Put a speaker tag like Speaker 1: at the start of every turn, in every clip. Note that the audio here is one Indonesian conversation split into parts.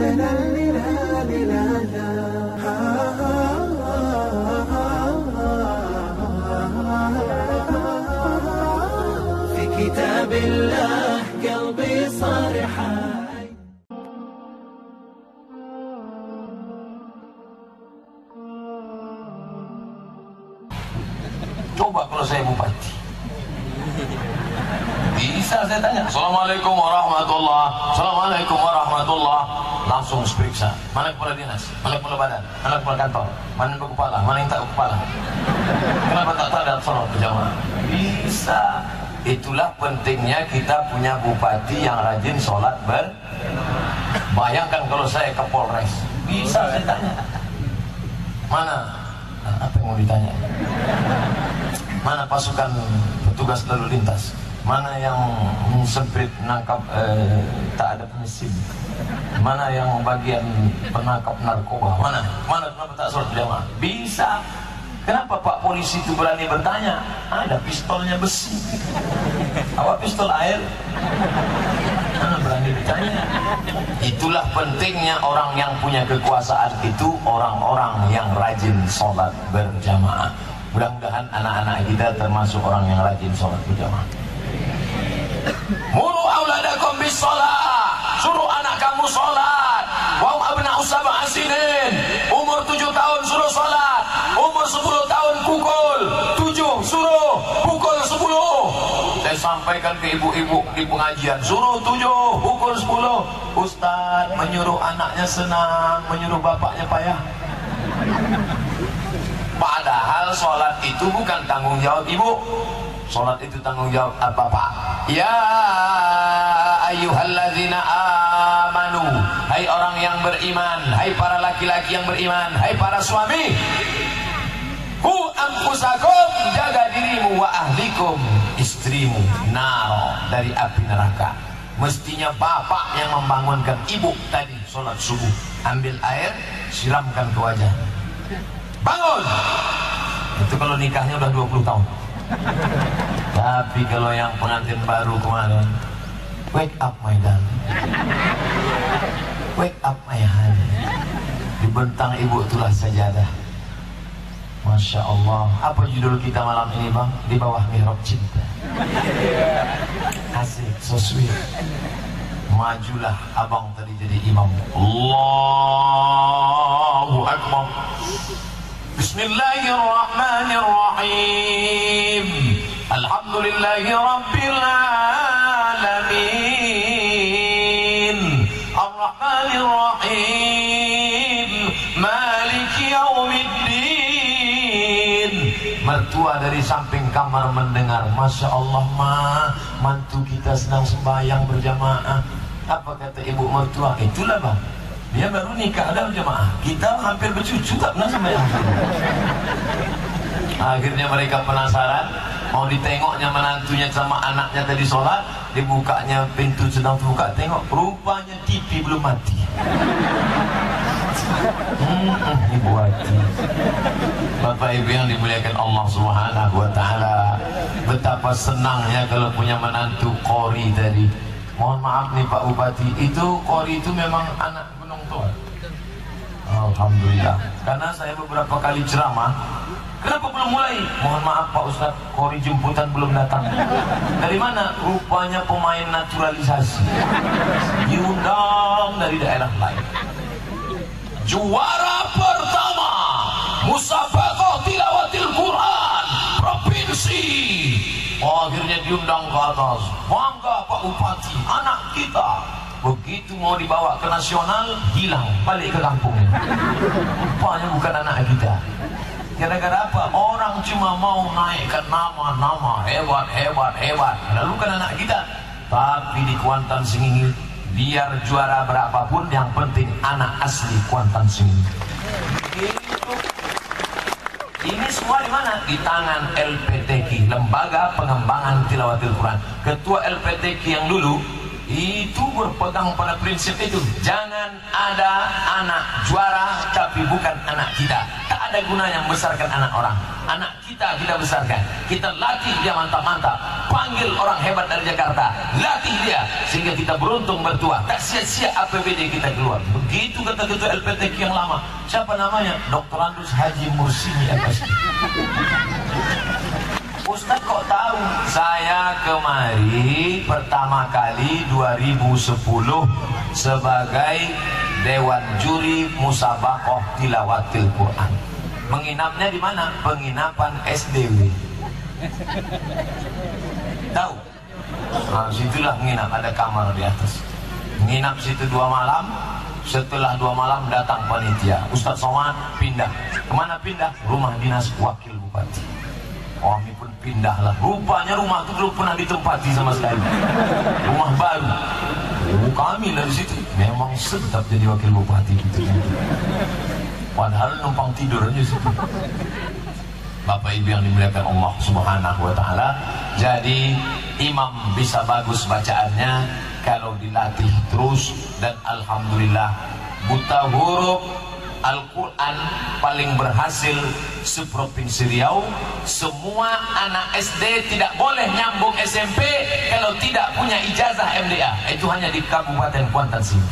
Speaker 1: في كتاب الله قلبي صار حي.
Speaker 2: Coba kalau saya bupati, bisa saya tanya, Assalamualaikum warahmatullahi, Assalamualaikum warahmatullahi, langsung periksa, mana kepala dinas, mana kepala badan, mana kepala kantor, mana yang berkepala, mana yang tak berkepala, kenapa tak ada sholat berjamaah? Bisa. Itulah pentingnya kita punya bupati yang rajin sholat bayangkan kalau saya ke Polres, bisa saya tanya, mana, apa yang mau ditanya, mana pasukan petugas lalu lintas, mana yang semprit nangkap tak ada mesin, mana yang bagian penangkap narkoba, mana kenapa tak sholat berjamaah? Bisa. Kenapa Pak Polisi itu berani bertanya? Ada pistolnya besi, apa pistol air, mana berani bertanya? Itulah pentingnya orang yang punya kekuasaan itu orang-orang yang rajin sholat berjamaah. Mudah-mudahan anak-anak kita termasuk orang yang rajin sholat berjamaah. Muru auladakum bis sholat, suruh anak kamu sholat. Wahum abna'u sab'a sinin, umur 7 tahun suruh sholat, umur 10 tahun pukul 7, suruh pukul 10. Saya sampaikan ke ibu-ibu di pengajian, suruh 7, pukul 10. Ustaz menyuruh anaknya senang, menyuruh bapaknya payah. Padahal sholat itu bukan tanggung jawab ibu, sholat itu tanggung jawab bapak. Ya ayyuhalladzina amanu, hai orang yang beriman, hai para laki-laki yang beriman, hai para suami, ku anfusakum, jaga dirimu, wa ahlikum, istrimu, naro, dari api neraka. Mestinya bapak yang membangunkan ibu tadi sholat subuh, ambil air, siramkan ke wajah, bangun. Itu kalau nikahnya udah 20 tahun. Tapi kalau yang pengantin baru kemarin, wake up my darling, wake up my honey, dibentang ibu itulah sajadah. Masya Allah. Apa judul kita malam ini bang? Di bawah mihrab cinta. Asik, so sweet. Majulah abang tadi jadi imam. Allahu Akbar. Bismillahirrahmanirrahim. Alhamdulillahi Rabbil Alamin, Ar-Rahmanir-Rahim, Maliki Yaumiddin. Mertua dari samping kamar mendengar, Masya Allah mantu kita sedang sembahyang berjamaah. Apa kata ibu mertua? Itulah bang, dia baru nikah ada berjamaah, kita hampir bercucu tak pernah sembahyang. Akhirnya mereka penasaran, mau ditengoknya menantunya sama anaknya tadi sholat, dibukanya pintu sedang terbuka, tengok rupanya TV belum mati. Ibu hati. Bapak ibu yang dimuliakan Allah Subhanahu wa ta'ala, betapa senangnya kalau punya menantu Qori tadi. Mohon maaf nih Pak Bupati, itu Qori itu memang anak Gunung Tua. Alhamdulillah. Karena saya beberapa kali ceramah, kenapa belum mulai? Mohon maaf Pak Ustaz, Qori jemputan belum datang. Dari mana? Rupanya pemain naturalisasi, diundang dari daerah lain. Juara pertama Musabaqah Tilawatil Quran provinsi. Akhirnya diundang ke atas. Bangga Pak Bupati, anak kita. Begitu mau dibawa ke nasional, hilang, balik ke kampungnya. Rupanya bukan anak kita. Gara-gara apa? Orang cuma mau naikkan nama-nama hebat. Lalu kan anak kita. Tapi di Kuantan Sengingi, biar juara berapapun, yang penting anak asli Kuantan Sengingi. Ini semua di mana? Di tangan LPTQ, Lembaga Pengembangan Tilawatil Quran. Ketua LPTQ yang dulu itu berpegang pada prinsip itu. Jangan ada anak juara tapi bukan anak kita. Tak ada gunanya membesarkan anak orang. Anak kita kita besarkan, kita latih dia mantap-mantap, panggil orang hebat dari Jakarta, latih dia sehingga kita beruntung bertua, tak sia-sia APBD kita keluar. Begitu kata ketua LPTQ yang lama, siapa namanya? Dr. Andus Haji Mursini Abbas. Ustaz kok tahu? Saya kemari pertama kali 2010 sebagai Dewan Juri Musabaqah Tilawatil Quran. Menginapnya di mana? Penginapan SDW. Tahu? Nah, situlah menginap, ada kamar di atas. Menginap situ 2 malam. Setelah 2 malam datang panitia. Ustaz Somad pindah. Kemana pindah? Rumah dinas wakil bupati. Kami pun pindahlah. Rupanya rumah itu belum pernah ditempati sama sekali. Rumah baru. Oh, kami dari situ. Memang sedap jadi wakil bupati gitu. Padahal numpang tidur aja situ. Bapak Ibu yang dimuliakan Allah Subhanahu wa taala. Jadi imam bisa bagus bacaannya kalau dilatih terus, dan alhamdulillah buta huruf Al-Quran paling berhasil seprovinsi Riau. Semua anak SD tidak boleh nyambung SMP kalau tidak punya ijazah MDA. Itu hanya di Kabupaten Kuantan sini.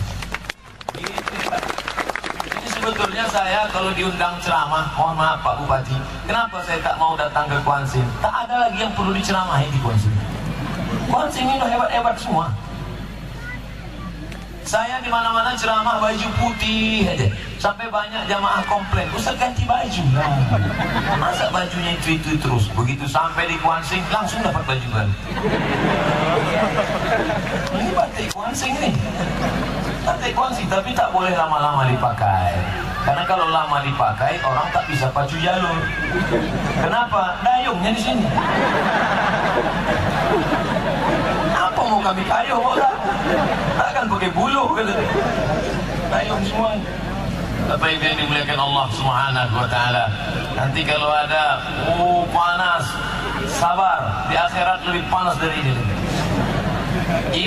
Speaker 2: Jadi sebetulnya saya kalau diundang ceramah, mohon maaf Pak Bupati, kenapa saya tak mau datang ke Kuansin? Tak ada lagi yang perlu diceramahi di Kuansin. Kuansin ini udah hebat-hebat semua. Saya di mana-mana ceramah baju putih aja, sampai banyak jamaah komplain, Ustaz ganti baju lah. Masa bajunya itu terus? Begitu sampai di Kuansing langsung dapat baju baru. Ini batik Kuansing nih, batik Kuansing, tapi tak boleh lama-lama dipakai. Karena kalau lama dipakai orang tak bisa pacu jalur. Kenapa? Dayungnya di sini. Apa mau kami kayu orang? Takkan pakai bulu gitu. Dayung semua. Bapak Ibu yang dimuliakan Allah Subhanahu wa taala. Nanti kalau ada panas, sabar, di akhirat lebih panas dari ini.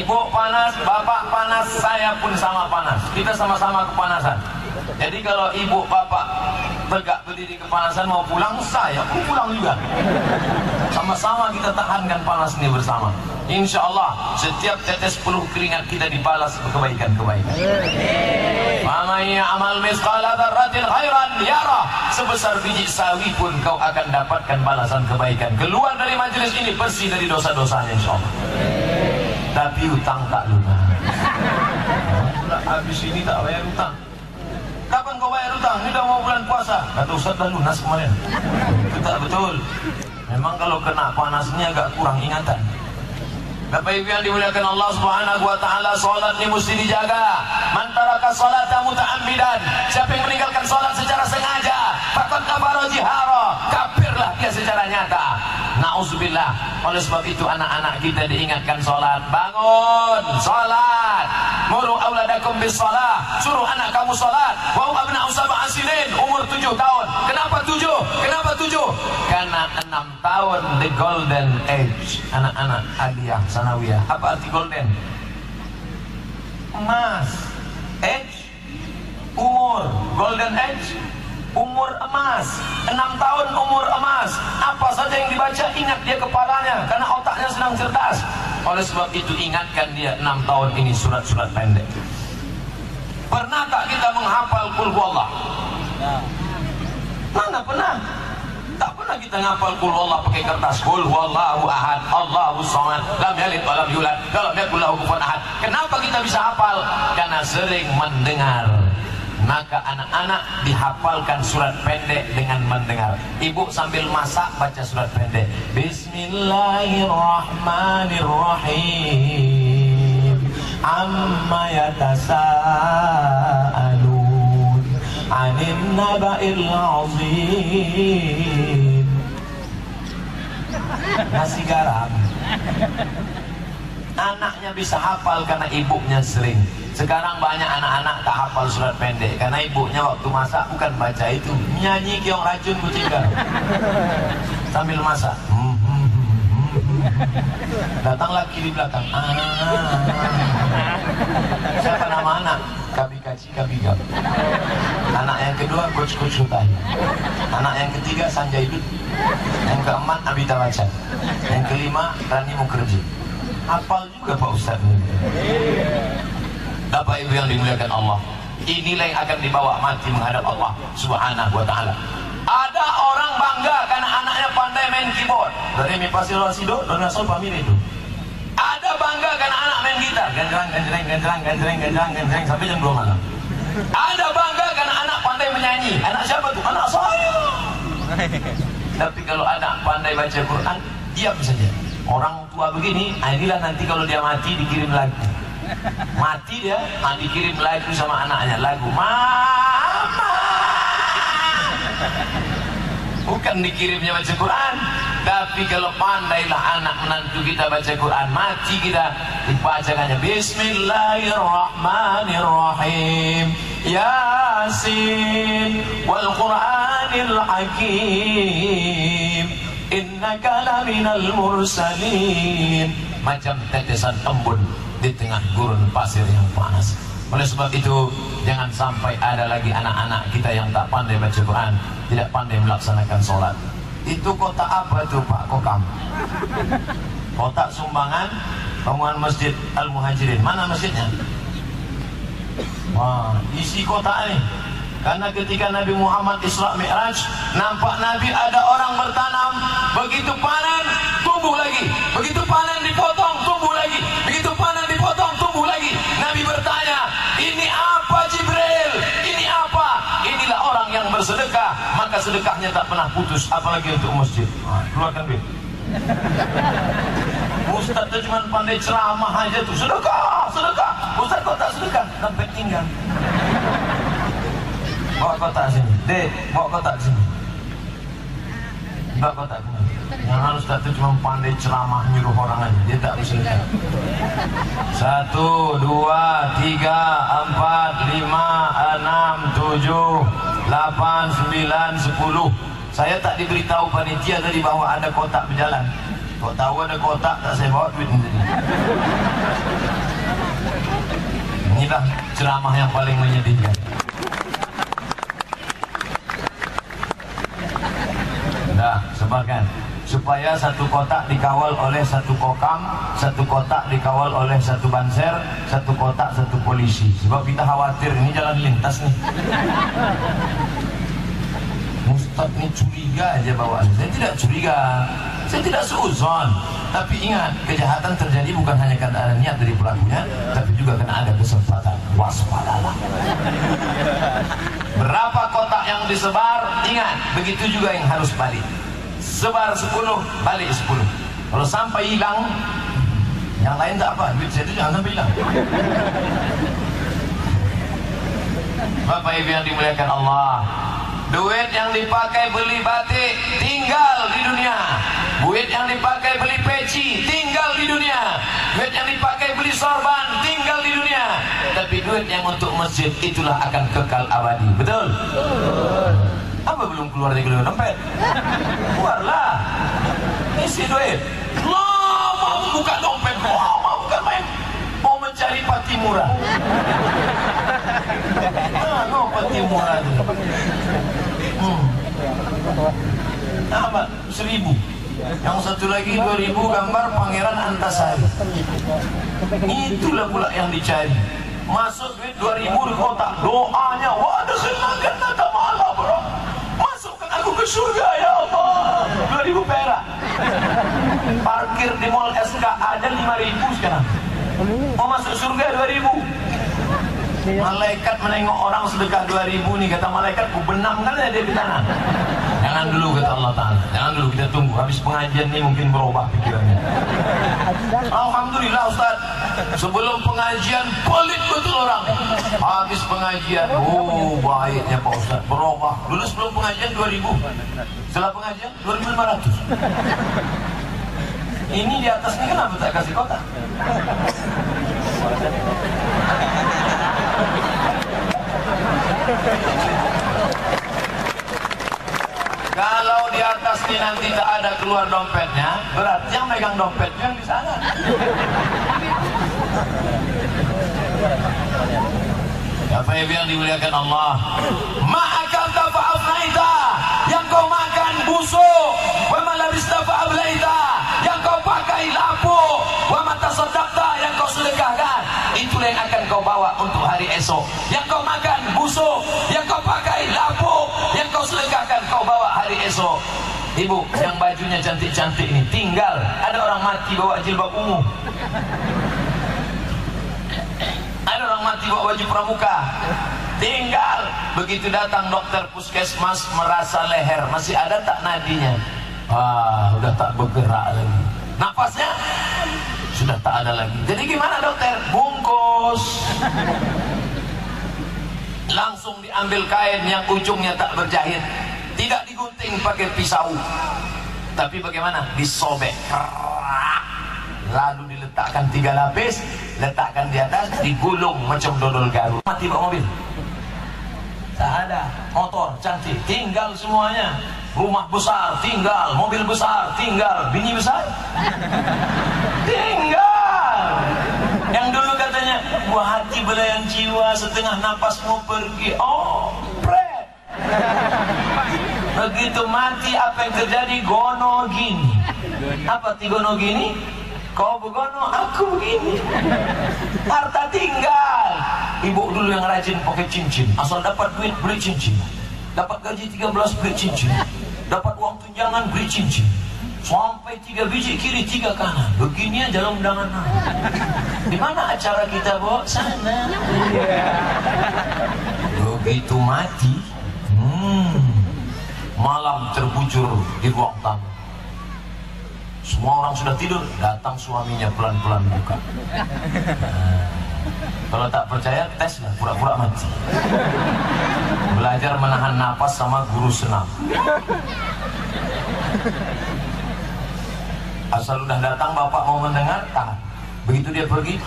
Speaker 2: Ibu panas, bapak panas, saya pun sama panas. Kita sama-sama kepanasan. Jadi kalau ibu bapak tegak berdiri kepanasan mau pulang, saya pun pulang juga. Sama-sama kita tahankan panas ini bersama. Insya Allah setiap tetes peluh keringat kita dibalas kebaikan-kebaikan. Mamanya amal misqala dzarratin khairan yara. Sebesar biji sawi pun kau akan dapatkan balasan kebaikan. Keluar dari majelis ini bersih dari dosa-dosanya insya Allah. Tapi hutang tak lunas. Habis ini tak bayar hutang. Kapan kau bayar hutang? Ini dah mau bulan puasa. Kata Ustaz dah lunas kemarin. Itu tak betul. Memang kalau kena panas ini agak kurang ingatan. Bapak Ibu yang dimuliakan Allah Subhanahu wa taala, salat ini mesti dijaga. Man taraka salata muta'ammidan. Siapa yang meninggalkan salat secara sengaja, faqad kafara jihara. Kafirlah dia secara nyata. Nauzubillah. Oleh sebab itu anak-anak kita diingatkan salat. Bangun, salat. Muru auladakum bis salat. Suruh anak kamu salat. Wa abna'u sab'a sinin, umur 7 tahun. Kenapa 7? Kenapa 7? Karena 6 tahun the golden age. Anak-anak aliyah sanawiyah. Apa arti golden? Emas. Age, umur. Golden age, umur emas. 6 tahun umur emas. Apa saja yang dibaca ingat dia kepalanya, karena otaknya sedang cerdas. Oleh sebab itu ingatkan dia 6 tahun ini surat-surat pendek. Pernah tak kita menghafal qul huwallah? Mana pernah? Tak pernah kita ngapal qul huwallah pakai kertas. Qul huwallahu ahad, Allahus samad, lam yalid wa lam yulad, wa lam yakul lahu kufuwan ahad. Kenapa kita bisa hafal? Karena sering mendengar. Maka anak-anak dihafalkan surat pendek dengan mendengar. Ibu sambil masak baca surat pendek. Bismillahirrahmanirrahim. Amma yatasaalun 'anil naba'il 'azim. Nasi garam. Anaknya bisa hafal karena ibunya sering. Sekarang banyak anak-anak tak hafal surat pendek karena ibunya waktu masak bukan baca itu, nyanyi kiong racun kucing garam sambil masak. Datang laki di belakang. Siapa nama anak? Kabikaci Kabigam. Anak yang kedua Coach Sutai. Anak yang ketiga Sanjay Dut. Yang keempat Abita Wacan. Yang kelima Rani Mukherjee. Hafal juga Pak Ustadz. Bapak Ibu yang dimuliakan Allah, inilah yang akan dibawa mati menghadap Allah Subhanahu wa ta'ala. Ada orang bangga karena anaknya pandai main keyboard. Dari mi fa sol la si do sol fa mi re do. Ada bangga karena anak main gitar, ganjreng sampai jam 2 malam. Ada bangga karena anak pandai menyanyi. Anak siapa tuh? Anak saya. Tapi kalau anak pandai baca Quran, diam saja. Orang tua begini, inilah nanti kalau dia mati dikirim lagu. Mati dia, dikirim lagu sama anaknya, lagu Mama. Bukan dikirimnya baca Quran, tapi kalau pandailah anak menantu kita baca Quran, mati kita dibacakannya Bismillahirrahmanirrahim, Yasin wal Qur'anil Hakim, innaka laminal mursalin. Macam tetesan embun di tengah gurun pasir yang panas. Oleh sebab itu, jangan sampai ada lagi anak-anak kita yang tak pandai baca Quran, tidak pandai melaksanakan sholat. Itu kotak apa tuh Pak Kokam? Kotak sumbangan bangunan Masjid Al-Muhajirin. Mana masjidnya? Wah, isi kotak ini. Karena ketika Nabi Muhammad Isra Mi'raj, nampak Nabi ada orang bertanam, begitu panen tumbuh lagi, begitu panen dipotong tumbuh lagi, begitu panen dipotong tumbuh lagi. Nabi bertanya, ini apa Jibril? Ini apa? Inilah orang yang bersedekah, maka sedekahnya tak pernah putus, apalagi untuk masjid. Keluarkan duit. Ustaz itu cuma pandai ceramah aja tuh, sedekah, sedekah. Ustaz kok tak sedekah? Sampai tinggal. Bawa kotak sini, Dek, bawa kotak sini. Bawa kotak sini. Jangan Ustaz itu cuma pandai ceramah nyuruh orang aja, dia tak bisa sedekah. 1, 2, 3, 4, 5, 6, 7, 8, 9, 10. Saya tak diberitahu panitia tadi bahwa ada kotak berjalan. Kok tahu ada kotak, tak saya bawa duit ini. Inilah ceramah yang paling menyedihkan. Nah, sebarkan supaya satu kotak dikawal oleh satu kokam, satu kotak dikawal oleh satu banser, satu kotak satu polisi. Sebab kita khawatir ini jalan lintas nih. Ustaz ini curiga aja bawaan. Saya tidak curiga, saya tidak seuzon. Tapi ingat, kejahatan terjadi bukan hanya karena ada niat dari pelakunya, tapi juga karena ada kesempatan. Waspadalah. Berapa kotak yang disebar, ingat, begitu juga yang harus balik. Sebar 10, balik 10. Kalau sampai hilang, yang lain tak apa, duit saya itu jangan sampai hilang. Bapak Ibu yang dimuliakan Allah, duit yang dipakai beli batik tinggal di dunia. Duit yang dipakai beli peci tinggal di dunia. Duit yang dipakai beli sorban tinggal di dunia. Tapi duit yang untuk masjid itulah akan kekal abadi. Betul? Apa belum keluar dari giliran dompet? Keluarlah. Isi duit. Mau buka dompet, mau bukan main. Mau mencari pati murah. No, pati murah itu. Apa? 1000. Yang satu lagi 2000 gambar Pangeran Antasari. Itulah pula yang dicari. Masuk duit 2000 di kotak. Doanya, waduh silakan nata malah bro. Masukkan aku ke surga ya Allah. 2000 perak. Parkir di mall SK ada 5000 sekarang. Mau masuk surga 2000. Malaikat menengok orang sedekah 2000 nih, kata malaikat, ku benamkan aja dia di tanah. Jangan dulu kata Allah Ta'ala, jangan dulu, kita tunggu habis pengajian nih mungkin berubah pikirannya. Alhamdulillah Ustaz, sebelum pengajian pelit betul orang. Habis pengajian, oh baiknya Pak Ustaz, berubah. Dulu sebelum pengajian 2000, setelah pengajian 2500. Ini di atas ini kenapa tak kasih kotak? Kalau di atas ini nanti tak ada keluar dompetnya, berarti yang megang dompetnya yang di sana. Ya Bapak Ibu yang dimuliakan Allah, ma'akalta fa'afnaita, yang kau makan busuk, wa malabista fa'ablaita, yang kau pakai lapuk, wa matasaddaqta, yang kau sedekahkan, itulah yang akan kau bawa untuk hari esok. Yang kau makan busuk, yang kau pakai lapuk, yang kau sedekahkan, kau bawa hari esok. Ibu yang bajunya cantik-cantik ini, tinggal ada orang mati bawa jilbab ungu, ada orang mati bawa baju pramuka, tinggal begitu datang dokter puskesmas merasa leher masih ada tak nadinya, udah tak bergerak lagi, nafasnya sudah tak ada lagi. Jadi gimana dokter? Bungkus. Langsung diambil kain yang ujungnya tak berjahit, tidak digunting pakai pisau, tapi bagaimana? Disobek, lalu diletakkan 3 lapis, letakkan di atas, digulung macam dodol garu. Mati bawa mobil, tak ada. Motor cantik, tinggal semuanya. Rumah besar tinggal, mobil besar tinggal, bini besar tinggal. Yang dulu katanya buah hati belayan jiwa, setengah napas mau pergi, pret. Begitu mati apa yang terjadi? Gono gini. Apa ti gono gini? Kau begono, aku begini. Harta tinggal. Ibu dulu yang rajin pakai cincin, asal dapat duit beli cincin, dapat gaji 13 beli cincin, dapat uang tunjangan beli cincin, sampai 3 biji kiri 3 kanan. Begini aja dalam undangan. Di mana acara kita, Bo? Sana. Begitu mati, malam terbujur di ruang tamu. Semua orang sudah tidur, datang suaminya pelan-pelan buka. Kalau tak percaya, tes lah, pura-pura mati. Belajar menahan napas sama guru senam. Asal udah datang bapak mau mendengar, tahan. Begitu dia pergi,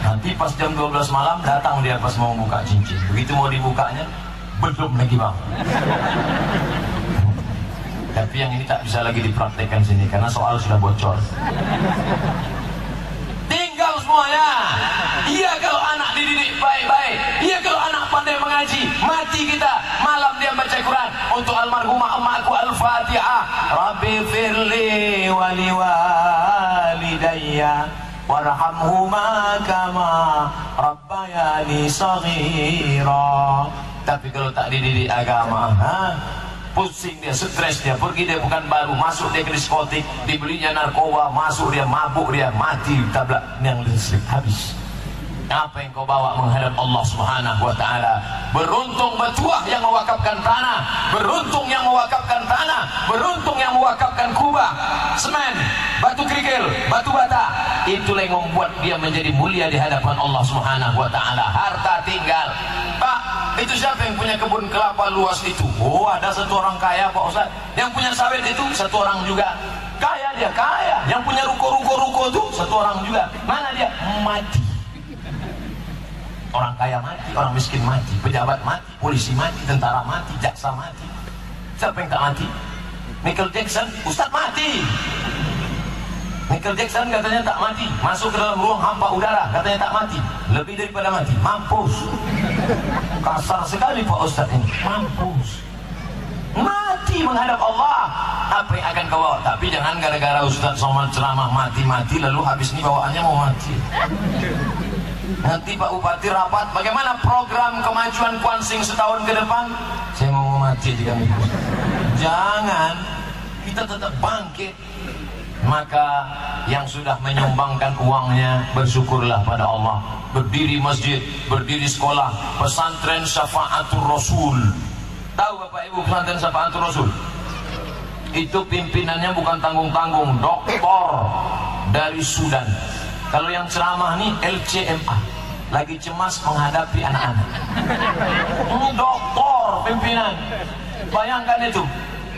Speaker 2: nanti pas jam 12 malam datang dia pas mau buka cincin. Begitu mau dibukanya, belum lagi bang. Tapi yang ini tak bisa lagi dipraktekkan sini karena soal sudah bocor. Tinggal semuanya. Iya kalau anak dididik baik-baik, iya kalau anak pandai mengaji. Mati kita, malam dia baca Quran. Untuk almarhumah emakku Al-Fatihah. Rabbi firli wali walidayya warhamhuma kama rabbayani saghira. Tapi kalau tak dididik agama, pusing dia, stres dia, pergi dia bukan baru, masuk dia ke diskotik, dibelinya narkoba, masuk dia mabuk, dia mati tabrak yang listrik, habis. Apa yang kau bawa menghadap Allah Subhanahu wa ta'ala? Beruntung betuah yang mewakafkan tanah, beruntung yang mewakafkan tanah, beruntung yang mewakafkan kubah, semen, batu kerikil, batu bata. Itulah yang membuat dia menjadi mulia di hadapan Allah Subhanahu wa ta'ala. Harta tinggal. Pak, itu siapa yang punya kebun kelapa luas itu? Oh, ada satu orang kaya Pak Ustaz. Yang punya sawit itu satu orang juga. Kaya dia, kaya. Yang punya ruko-ruko itu satu orang juga. Mana dia? Mati. Orang kaya mati, orang miskin mati, pejabat mati, polisi mati, tentara mati, jaksa mati. Siapa yang tak mati? Michael Jackson, Ustaz mati. Michael Jackson katanya tak mati, masuk ke dalam ruang hampa udara, katanya tak mati. Lebih daripada mati, mampus. Kasar sekali Pak Ustaz ini, mampus. Mati menghadap Allah. Apa yang akan kau bawa? Tapi jangan gara-gara Ustaz Somad ceramah mati-mati lalu habis ini bawaannya mau mati. Nanti Pak Bupati rapat, bagaimana program kemajuan Kuansing setahun ke depan? Saya mau mati jika itu. Jangan, kita tetap bangkit. Maka yang sudah menyumbangkan uangnya, bersyukurlah pada Allah. Berdiri masjid, berdiri sekolah, pesantren Syafa'atul Rasul. Tahu Bapak Ibu pesantren Syafa'atul Rasul? Itu pimpinannya bukan tanggung-tanggung, doktor dari Sudan. Kalau yang ceramah nih LCMA, lagi cemas menghadapi anak-anak. Doktor pimpinan. Bayangkan itu,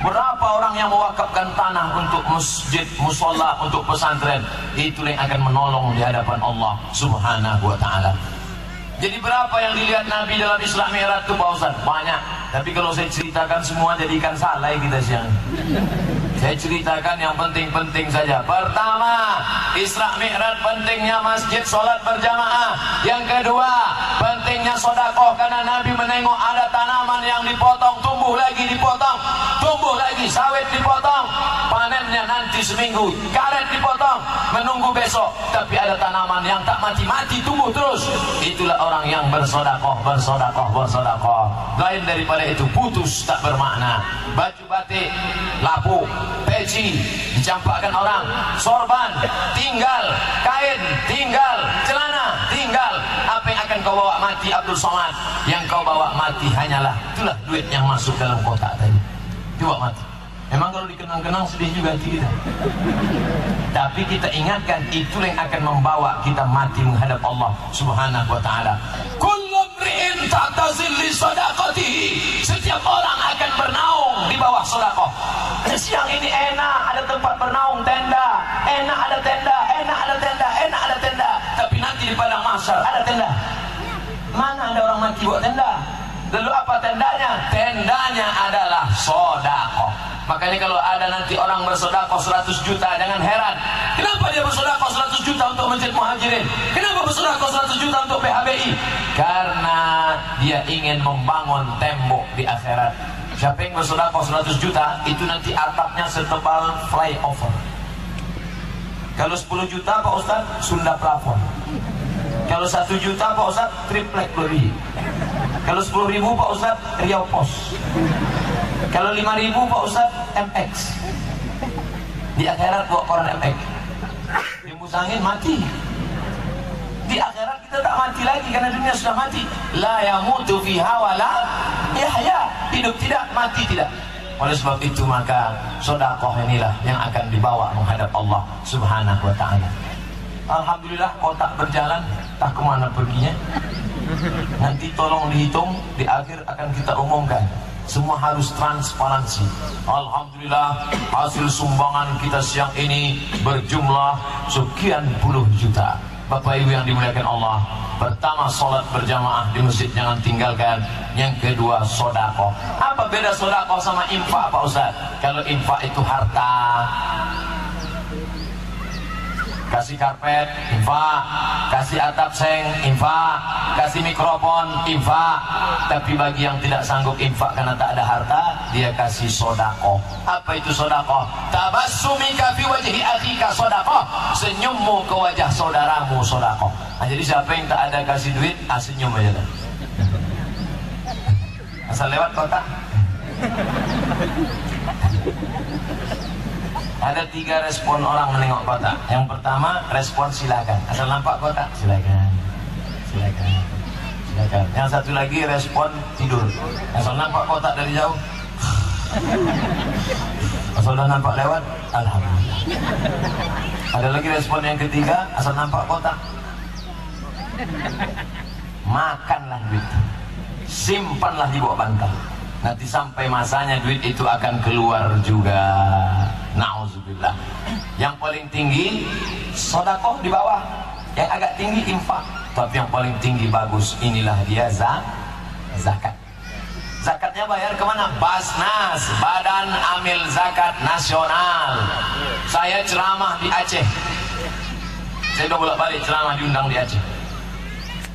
Speaker 2: berapa orang yang mewakafkan tanah untuk masjid, musola, untuk pesantren. Itulah yang akan menolong di hadapan Allah Subhanahu wa ta'ala. Jadi berapa yang dilihat Nabi dalam Isra Mi'raj itu Pak Ustaz? Banyak. Tapi kalau saya ceritakan semua jadi ikan salai kita siang. Saya ceritakan yang penting-penting saja. Pertama, Isra Mi'raj pentingnya masjid, sholat berjamaah. Yang kedua, pentingnya sedekah, karena Nabi menengok ada tanaman yang dipotong, tumbuh lagi dipotong, tumbuh lagi, sawit dipotong, panennya nanti seminggu, karet dipotong, menunggu besok. Tapi ada tanaman yang tak mati-mati, tumbuh terus. Itulah orang yang bersedekah, bersedekah, bersedekah. Lain daripada itu putus, tak bermakna. Baju batik lapuk, peci dicampakkan orang, sorban tinggal, kain tinggal, celana tinggal. Apa yang akan kau bawa mati, Abdul Somad? Yang kau bawa mati hanyalah itulah duit yang masuk dalam kotak tadi. Coba mati. Memang kalau dikenang-kenang sedih juga hati kita. Tapi kita ingatkan, itulah yang akan membawa kita mati menghadap Allah Subhanahu wa taala. Kullu mri'in ta'tazil li sadaqatihi. Setiap orang akan bernaung di bawah sedekah. Siang ini enak ada tempat bernaung, tenda, enak ada tenda, enak ada tenda, enak ada tenda. Tapi nanti di padang mahsyar ada tenda. Mana ada orang mati buat tenda? Lalu apa tendanya? Tendanya adalah sedekah. Makanya kalau ada nanti orang bersedekah 100 juta, jangan heran. Kenapa dia bersedekah 100 juta untuk Masjid Muhajirin? Kenapa bersedekah 100 juta untuk PHBI? Karena dia ingin membangun tembok di akhirat. Siapa yang bersedekah 100 juta, itu nanti atapnya setebal flyover. Kalau 10 juta Pak Ustaz, Sunda plafon. Kalau 1 juta Pak Ustaz, triplek lebih. Kalau 10.000 Pak Ustaz, Riau Pos. Kalau 5.000 Pak Ustaz, MX. Di akhirat bawa koran MX. Hembus angin mati. Di akhirat kita tak mati lagi, karena dunia sudah mati. La yamutu fiha wa la yahya. Hidup tidak, mati tidak. Oleh sebab itu maka sedekah inilah yang akan dibawa menghadap Allah Subhanahu wa taala. Alhamdulillah kotak berjalan, tak kemana perginya. Nanti tolong dihitung, di akhir akan kita umumkan. Semua harus transparansi. Alhamdulillah hasil sumbangan kita siang ini berjumlah sekian puluh juta. Bapak Ibu yang dimuliakan Allah, pertama sholat berjamaah di masjid jangan tinggalkan. Yang kedua sedekah. Apa beda sedekah sama infak Pak Ustaz? Kalau infak itu harta, kasih karpet, infak. Kasih atap seng, infak. Kasih mikrofon, infak. Tapi bagi yang tidak sanggup infak karena tak ada harta, dia kasih sedekah. Apa itu sedekah? Tabassumika fi wajhi akhika sedekah. Senyummu ke wajah saudaramu sedekah. Nah, jadi siapa yang tak ada kasih duit, senyum aja kan. Asal lewat kotak. Ada 3 respon orang menengok kotak. Yang pertama respon silakan. Asal nampak kotak silakan, silakan, silakan. Yang satu lagi respon tidur. Asal nampak kotak dari jauh. Asal dah nampak lewat, alhamdulillah. Ada lagi respon yang ketiga, asal nampak kotak. Makanlah duit, simpanlah di bawah bantal. Nanti sampai masanya duit itu akan keluar juga. Nauzubillah. Yang paling tinggi sedekah di bawah, yang agak tinggi infak. Tapi yang paling tinggi bagus, inilah dia zakat. Zakatnya bayar kemana? Basnas, Badan Amil Zakat Nasional. Saya ceramah di Aceh. Saya udah bolak-balik ceramah, diundang di Aceh.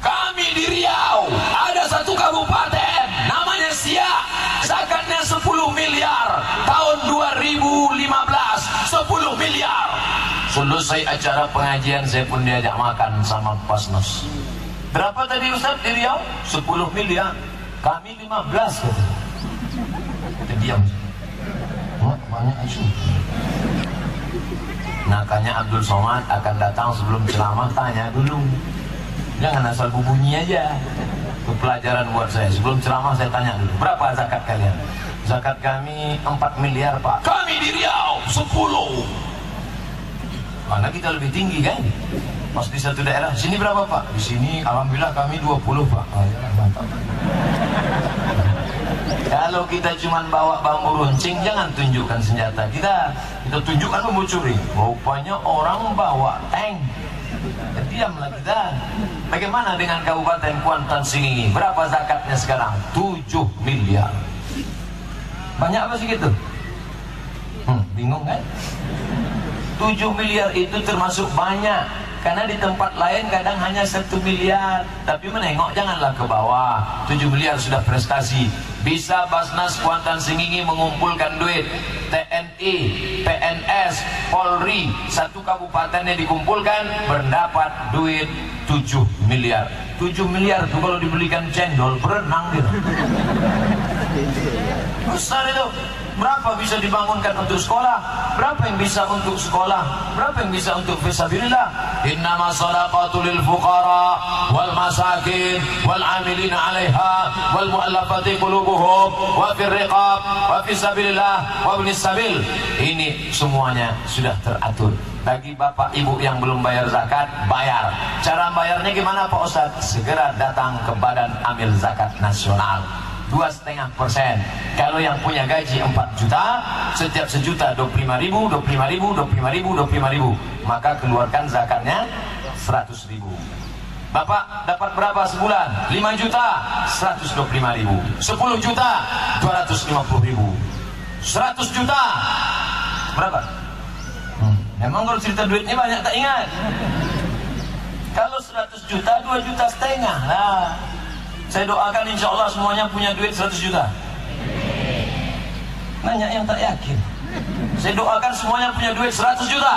Speaker 2: Kami di Riau ada satu kabupaten namanya Siak, zakatnya 10 miliar tahun 2015, 10 miliar. Selesai acara pengajian saya pun diajak makan sama Pasnos. Berapa tadi Ustaz di Riau? 10 miliar. Kami 15 kata. Kita diam. Banyak isu. Nakanya Abdul Somad akan datang sebelum ceramah, tanya dulu. Jangan asal bunyi aja. Itu pelajaran buat saya. Sebelum ceramah saya tanya dulu, berapa zakat kalian? Zakat kami 4 miliar Pak. Kami di Riau 10. Karena kita lebih tinggi kan. Pas di satu daerah, sini berapa Pak? Di sini alhamdulillah kami 20 Pak. Oh, ya, mantap. Kalau kita cuma bawa bambu runcing, jangan tunjukkan senjata. Kita tunjukkan bambu curi. Rupanya orang bawa tank. Diamlah kita. Bagaimana dengan Kabupaten Kuantan Singingi? Berapa zakatnya sekarang? 7 miliar. Banyak apa sih gitu? Bingung kan? 7 miliar itu termasuk banyak, karena di tempat lain kadang hanya 1 miliar. Tapi menengok janganlah ke bawah. 7 miliar sudah prestasi. Bisa Basnas Kuantan Sengingi mengumpulkan duit. TNI, PNS, Polri, satu kabupatennya dikumpulkan berdapat duit 7 miliar. 7 miliar itu kalau dibelikan cendol berenang gitu. Besar itu. Berapa bisa dibangunkan untuk sekolah? Berapa yang bisa untuk sekolah? Berapa yang bisa untuk fisabilillah? Innama shadaqatu lil fuqara wal masakin wal amilina 'alaiha wal mu'allafati qulubuhum wa fir riqab wa fisabilillah wa ibnis sabil. Ini semuanya sudah teratur. Bagi bapak ibu yang belum bayar zakat, bayar. Cara bayarnya gimana Pak Ustadz? Segera datang ke Badan Amil Zakat Nasional. 2,5%. Kalau yang punya gaji 4 juta, setiap sejuta 25.000, 25.000, 25.000, 25.000, maka keluarkan zakatnya 100.000. Bapak dapat berapa sebulan? 5 juta, 125.000. 10 juta, 250.000. 100 juta, berapa? Memang kalau cerita duitnya banyak tak ingat. Kalau 100 juta, 2,5 juta lah. Saya doakan insya Allah semuanya punya duit 100 juta. Banyak yang tak yakin. Saya doakan semuanya punya duit 100 juta.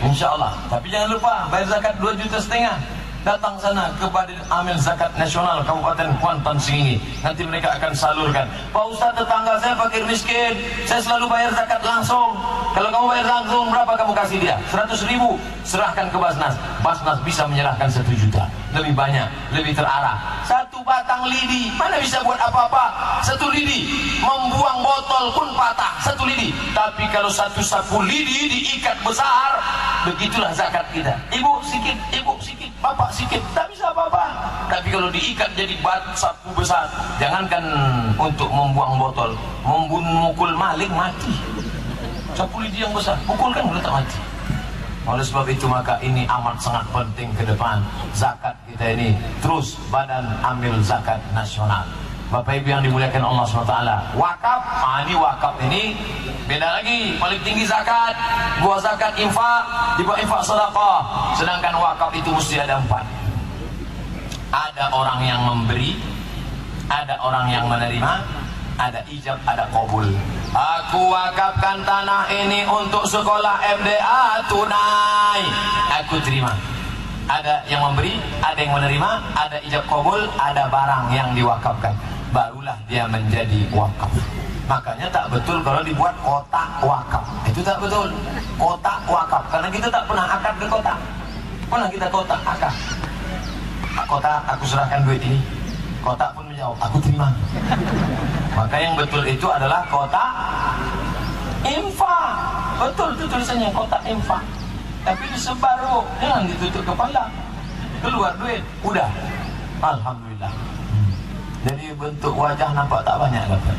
Speaker 2: Insya Allah. Tapi jangan lupa bayar zakat 2,5 juta. Datang sana ke Badan Amil Zakat Nasional Kabupaten Kuantan Sengingi. Nanti mereka akan salurkan. Pak Ustadz, tetangga saya fakir miskin, saya selalu bayar zakat langsung. Kalau kamu bayar langsung, berapa kamu kasih dia? 100.000. Serahkan ke Basnas. Basnas bisa menyerahkan 1 juta. Lebih banyak, lebih terarah. 1 batang lidi, mana bisa buat apa-apa? 1 lidi, membuang botol pun patah. 1 lidi. Tapi kalau 1 sapu lidi diikat besar, begitulah zakat kita. Ibu sikit, bapak sikit, tak bisa apa-apa. Tapi kalau diikat jadi sapu besar, jangankan untuk membuang botol, memukul maling mati. Sapu lidi yang besar, pukulkan udah tak mati. Oleh sebab itu maka ini amat sangat penting ke depan. Zakat kita ini terus Badan Amil Zakat Nasional. Bapak Ibu yang dimuliakan Allah SWT. Wakaf, ini wakaf ini beda lagi. Paling tinggi zakat, buah zakat infak, di bawah infak sedekah. Sedangkan wakaf itu mesti ada 4. Ada orang yang memberi, ada orang yang menerima, ada ijab, ada qabul. Aku wakafkan tanah ini untuk sekolah MDA tunai, aku terima. Ada yang memberi, ada yang menerima, ada ijab qabul, ada barang yang diwakafkan, barulah dia menjadi wakaf. Makanya tak betul kalau dibuat kotak wakaf. Itu tak betul. Kotak wakaf, karena kita tak pernah akad ke kotak. Pernah kita kotak akad. Kotak, aku serahkan duit ini. Kotak pun menjawab, aku terima. Maka yang betul itu adalah kotak infak. Betul itu tulisannya, kotak infak. Tapi disebar, jangan ditutup kepala. Keluar duit, udah. Alhamdulillah. Jadi bentuk wajah nampak tak banyak dapat.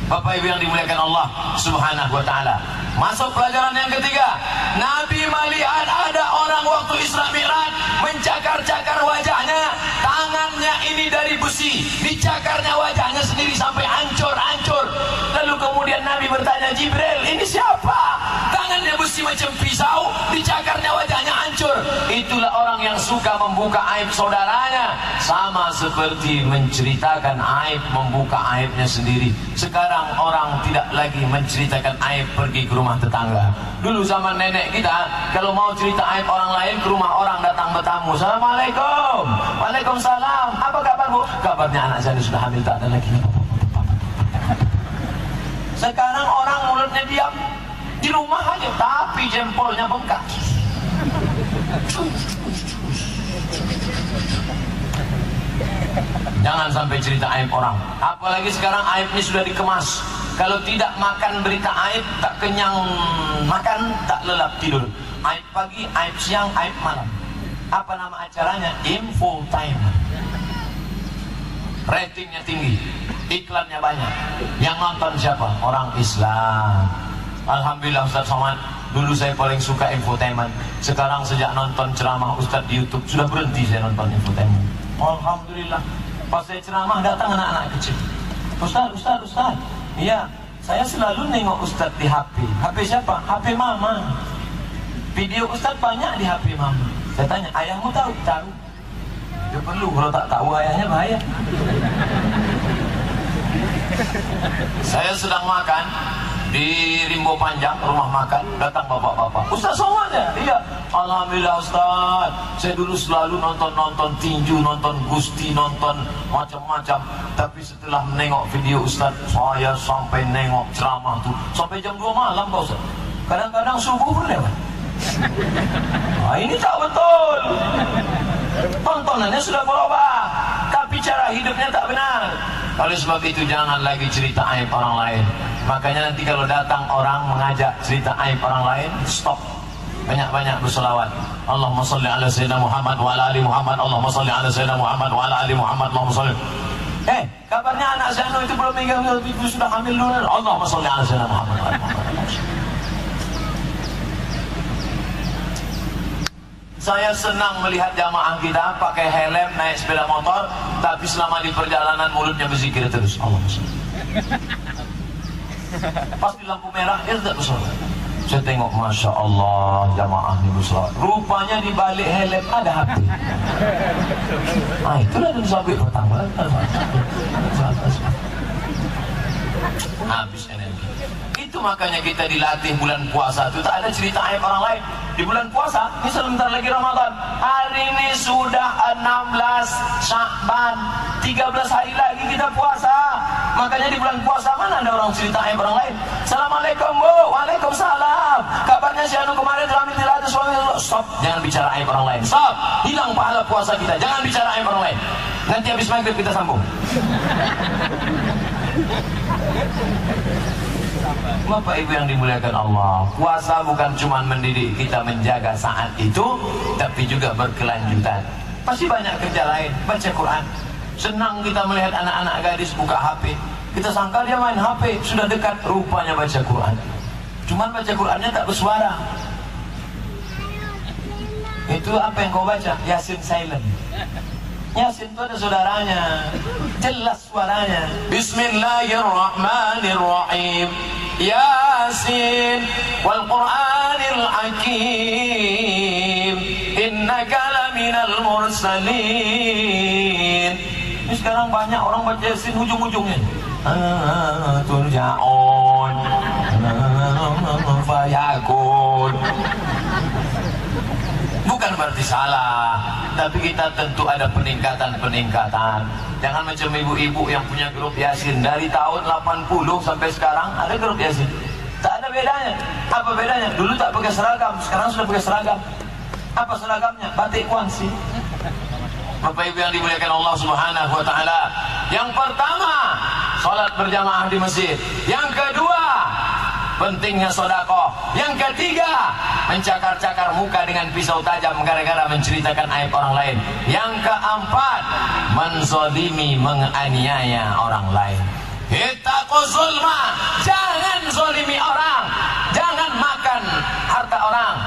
Speaker 2: Bapak Ibu yang dimuliakan Allah Subhanahu wa taala. Masuk pelajaran yang ketiga. Nabi melihat ada orang waktu Isra Mi'raj mencakar-cakar wajahnya, tangannya ini dari besi, dicakarnya wajahnya sendiri sampai hancur-hancur. Lalu kemudian Nabi bertanya, Jibril, ini siapa? Tangannya besi macam pisau, dicakarnya wajahnya hancur. Itulah orang yang suka membuka aib saudaranya, sama seperti menceritakan aib, membuka aibnya sendiri. Sekarang orang tidak lagi menceritakan aib pergi ke rumah tetangga. Dulu zaman nenek kita, kalau mau cerita aib orang lain, ke rumah orang datang bertamu. Assalamualaikum. Waalaikumsalam. Apa kabar Bu? Kabarnya anak saya sudah hamil, tak ada lagi. Sekarang orang mulutnya diam, di rumah aja, tapi jempolnya bengkak. Jangan sampai cerita aib orang. Apalagi sekarang aib ini sudah dikemas. Kalau tidak makan berita aib, tak kenyang makan, tak lelap tidur. Aib pagi, aib siang, aib malam. Apa nama acaranya? Info Time. Ratingnya tinggi, iklannya banyak. Yang nonton siapa? Orang Islam. Alhamdulillah Ustaz Somad, dulu saya paling suka infotainment. Sekarang sejak nonton ceramah Ustaz di YouTube, sudah berhenti saya nonton infotainment. Alhamdulillah. Pas saya ceramah datang anak-anak kecil. Ustaz. Iya, Saya selalu nengok Ustadz di HP. HP siapa? HP mama. Video Ustadz banyak di HP mama. Saya tanya, ayahmu tahu? Tahu. Dia perlu, kalau tak tahu ayahnya bahaya. Saya sedang makan di Rimbo Panjang, rumah makan, datang bapak-bapak. Ustaz semuanya? Iya. Alhamdulillah Ustaz, saya dulu selalu nonton tinju, nonton Gusti, nonton macam-macam. Tapi setelah menengok video Ustaz, saya sampai nengok ceramah tuh sampai jam 2 malam Pak Ustaz. Kadang-kadang subuh pun lewat. Nah, ini tak betul. Tontonannya sudah berubah, tapi cara hidupnya tak benar. Oleh sebab itu jangan lagi cerita aib orang lain. Makanya nanti kalau datang orang mengajak cerita aib orang lain, stop. Banyak-banyak berselawat. Allahumma salli ala sayyidina Muhammad wa ala ali Muhammad. Allahumma salli ala sayyidina Muhammad wa ala ali Muhammad. Allahumma salli. Kabarnya anak Zano itu belum meninggal, itu sudah hamil dulu. Allahumma salli ala sayyidina Muhammad wa ala ali Muhammad. Saya senang melihat jamaah kita pakai helm, naik sepeda motor, tapi selama di perjalanan mulutnya berzikir terus. Allahumma salli. Pas di lampu merah dia tidak bersolat. Saya tengok, masya Allah, jamaah ini bersolat. Rupanya di balik helm ada HP. Itulah dan sabit pertama. Habis energi. Itu makanya kita dilatih bulan puasa itu tak ada cerita aib orang lain. Di bulan puasa, ini sebentar lagi Ramadan. Hari ini sudah 16 Sya'ban, 13 hari lagi kita puasa. Makanya di bulan puasa mana ada orang cerita aib orang lain. Assalamualaikum Bu, waalaikumsalam. Kabarnya si Anu kemarin hamil tidak ada suami. Stop, jangan bicara aib orang lain. Stop, hilang pahala puasa kita. Jangan bicara aib orang lain. Nanti habis maghrib kita sambung. Bapak Ibu yang dimuliakan Allah, puasa bukan cuma mendidik kita menjaga saat itu, tapi juga berkelanjutan. Pasti banyak kerja lain, baca Quran. Senang kita melihat anak-anak gadis buka HP. Kita sangka dia main HP, sudah dekat, rupanya baca Quran. Cuman baca Qurannya tak bersuara. Itu apa yang kau baca? Yasin silent. Yasin itu ada saudaranya, jelas suaranya. Bismillahirrahmanirrahim. Yasin wal Qur'anil Hakim. Innaka laminal mursalin. Ini sekarang banyak orang baca Yasin ujung-ujungnya. Turja'un fayakun. Bukan berarti salah, tapi kita tentu ada peningkatan-peningkatan. Jangan macam ibu-ibu yang punya grup Yasin dari tahun 80 sampai sekarang ada grup Yasin. Tak ada bedanya. Apa bedanya? Dulu tak pakai seragam, sekarang sudah pakai seragam. Apa seragamnya? Batik Kuangsi. Bapak Ibu yang dimuliakan Allah Subhanahu wa taala. Yang pertama, salat berjamaah di masjid. Yang kedua, pentingnya sedekah. Yang ketiga, mencakar-cakar muka dengan pisau tajam gara-gara menceritakan aib orang lain. Yang keempat, menzalimi, menganiaya orang lain. Ittaqul zulma, jangan zalimi orang, jangan makan harta orang.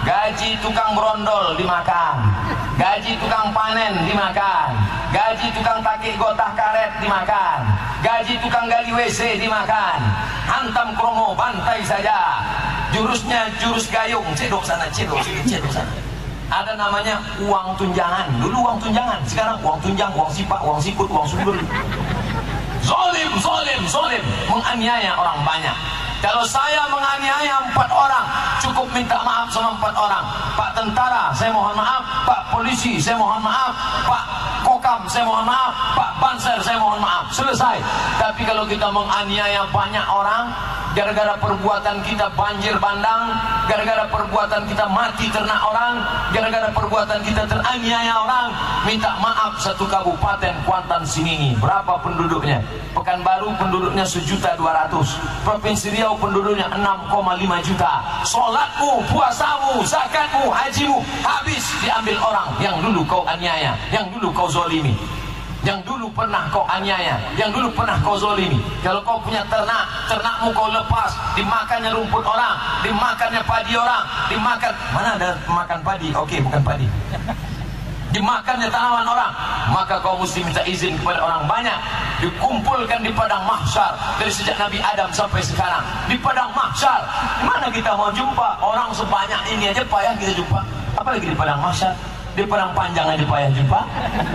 Speaker 2: Gaji tukang brondol dimakan, gaji tukang panen dimakan, gaji tukang takik gotah karet dimakan, gaji tukang gali WC dimakan. Hantam kromo, bantai saja. Jurusnya jurus gayung, cedok sana, cedok sini, cedok sana. Ada namanya uang tunjangan. Dulu uang tunjangan, sekarang uang tunjang, uang sipak, uang sikut, uang sumber. Zolim, zolim, zolim, menganiaya orang banyak. Kalau saya menganiaya 4 orang, cukup minta maaf sama 4 orang. Pak tentara, saya mohon maaf. Pak polisi, saya mohon maaf. Pak kokam, saya mohon maaf. Pak banser, saya mohon maaf. Selesai. Tapi kalau kita menganiaya banyak orang, gara-gara perbuatan kita banjir bandang, gara-gara perbuatan kita mati ternak orang, gara-gara perbuatan kita teraniaya orang, minta maaf. Satu kabupaten Kuantan Singingi, berapa penduduknya? Pekanbaru penduduknya 1.200.000. Provinsi Riau penduduknya 6,5 juta. Solatmu, puasamu, zakatmu, hajimu habis diambil orang yang dulu kau aniaya, yang dulu kau zolimi, yang dulu pernah kau aniaya, yang dulu pernah kau zolimi. Kalau kau punya ternak, ternakmu kau lepas, dimakannya rumput orang, dimakannya padi orang, dimakan. Mana ada makan padi? Oke, bukan padi. dimakannya tanaman orang, maka kaum muslim minta izin kepada orang banyak, dikumpulkan di padang mahsyar dari sejak Nabi Adam sampai sekarang. Di padang mahsyar, mana kita mau jumpa orang sebanyak ini aja payah kita jumpa, apalagi di padang mahsyar. Di padang panjang aja payah jumpa,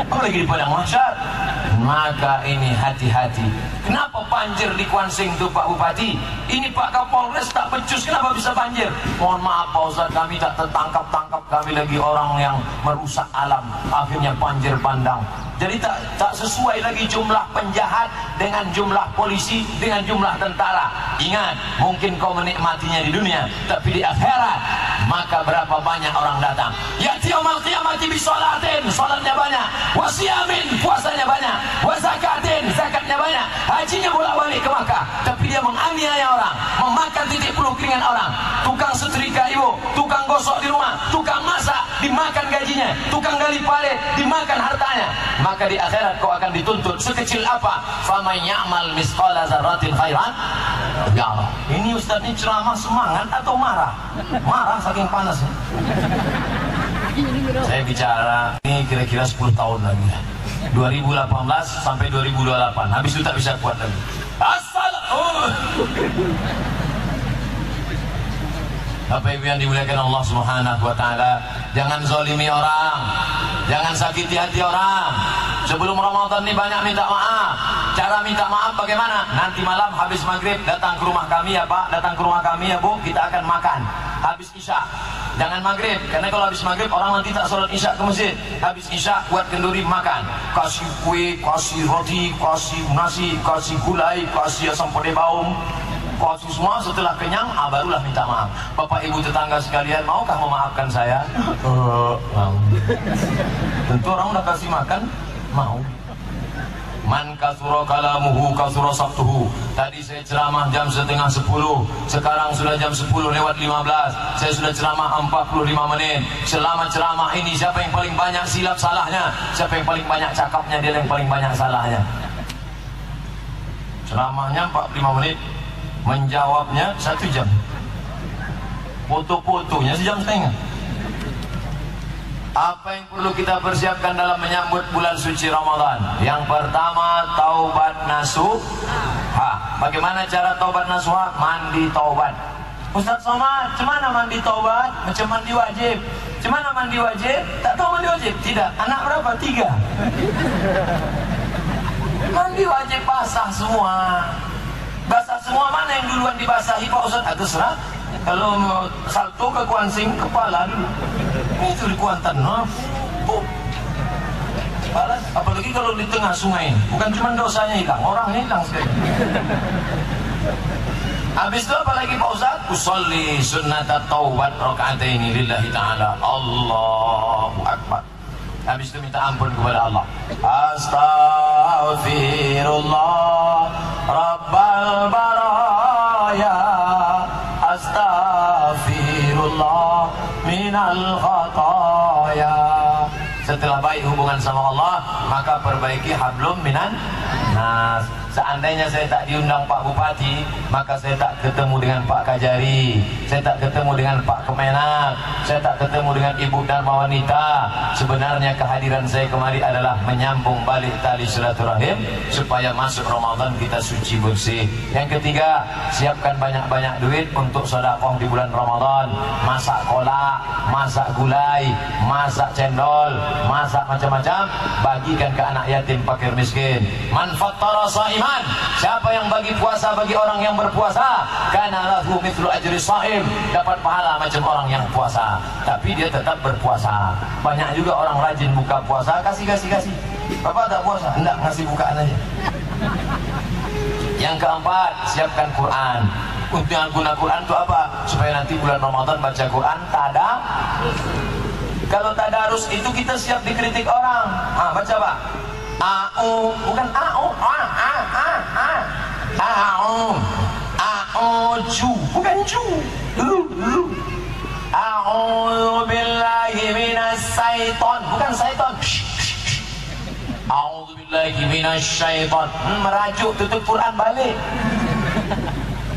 Speaker 2: apalagi di padang mahsyar. Maka ini hati-hati. Kenapa banjir di Kuansing tuh Pak Bupati? Ini Pak Kapolres tak becus, kenapa bisa banjir? Mohon maaf Pak Ustaz, kami tak tertangkap-tangkap, kami lagi orang yang merusak alam, akhirnya banjir bandang. Jadi tak sesuai lagi jumlah penjahat dengan jumlah polisi, dengan jumlah tentara. Ingat, mungkin kau menikmatinya di dunia, tapi di akhirat maka berapa banyak orang datang. Ya'ti yaumul qiyamati bi sholatin, salatnya banyak, wa siyamin, puasanya banyak, wa zakatin, zakatnya banyak, hajinya bolak-balik ke Makkah, tapi dia menganiaya orang, memakan titik puluh keringat orang, tukang setrika ibu, tukang gosok di rumah, tukang masak, dimakan gajinya, tukang gali parit, dimakan hartanya. Maka di akhirat kau akan dituntut sekecil apa. Faman ya'mal misqala dzarratin khairan. Ya Allah, ini Ustaz ini ceramah semangat atau marah? Marah saking panasnya. Saya bicara ini kira-kira 10 tahun lagi, 2018 sampai 2028. Habis itu tak bisa kuat lagi. Bapak Ibu yang dimuliakan Allah Subhanahu wa taala, jangan zalimi orang, jangan sakiti hati orang. Sebelum Ramadan ini banyak minta maaf. Cara minta maaf bagaimana? Nanti malam habis maghrib datang ke rumah kami ya Pak, datang ke rumah kami ya Bu, kita akan makan. Habis isya, jangan maghrib, karena kalau habis maghrib orang nanti tak sholat isya ke masjid. Habis isya buat kenduri makan, kasih kue, kasih roti, kasih nasi, kasih gulai, kasih asam pede baung, kasih semua. Setelah kenyang, barulah minta maaf. Bapak Ibu tetangga sekalian, maukah memaafkan saya? Mau. Tentu orang udah kasih makan, mau. Man kasura kalamuhu kasura sabtuhu. Tadi saya ceramah jam 9:30, sekarang sudah jam 10:15. Saya sudah ceramah 45 menit. Selama ceramah ini siapa yang paling banyak silap salahnya? Siapa yang paling banyak cakapnya? Dia yang paling banyak salahnya. Ceramahnya 45 menit, menjawabnya 1 jam, foto-fotonya sejam setengah. Apa yang perlu kita persiapkan dalam menyambut bulan suci Ramadan? Yang pertama, taubat nasuha. Bagaimana cara taubat nasuha? Mandi taubat. Ustaz Somad, cemana mandi taubat? Macam mandi wajib. Cemana mandi wajib? Tak tahu mandi wajib? Tidak. Anak berapa? 3. Mandi wajib basah semua. Basah semua, mana yang duluan dibasahi Pak Ustaz? Terserah. Kalau salto ke Kuansing, kepala dulu. Itu di Kuantan, apalagi kalau di tengah sungai, bukan cuma dosanya hilang, orangnya hilang sekali. Habis itu apalagi Pak Ustaz? Usolli sunnata taubat raka'ataini lillahi ta'ala. Allahu Akbar. Habis itu minta ampun kepada Allah. Astaghfirullah Rabbal baraya, astaghfirullah minal khataya. Setelah baik hubungan sama Allah, maka perbaiki hablum minan nas. Seandainya saya tak diundang Pak Bupati, maka saya tak ketemu dengan Pak Kajari, saya tak ketemu dengan Pak Kemenak, saya tak ketemu dengan Ibu Dharma Wanita. Sebenarnya kehadiran saya kemari adalah menyambung balik tali silaturahim supaya masuk Ramadan kita suci bersih. Yang ketiga, siapkan banyak-banyak duit untuk sedekah di bulan Ramadan. Masak kolak, masak gulai, masak cendol, masak macam-macam, bagikan ke anak yatim, fakir miskin. Man fattara sha'iman, siapa yang bagi puasa bagi orang yang berpuasa, kana lahu mithlu ajri sha'im, dapat pahala macam orang yang puasa, tapi dia tetap berpuasa. Banyak juga orang rajin buka puasa, kasih. Bapak tak puasa? Enggak, ngasih bukaan aja. Yang keempat, siapkan Quran. Untuk guna Quran itu apa? Supaya nanti bulan Ramadan baca Quran tada. Kalau tadarus itu kita siap dikritik orang. Baca Pak. A'u, bukan a'u, a'uju, bukan ju. A'udzu billahi minas syaiton, bukan syaiton. A'udzu billahi minas syaiton. Merajuk, tutup Quran balik.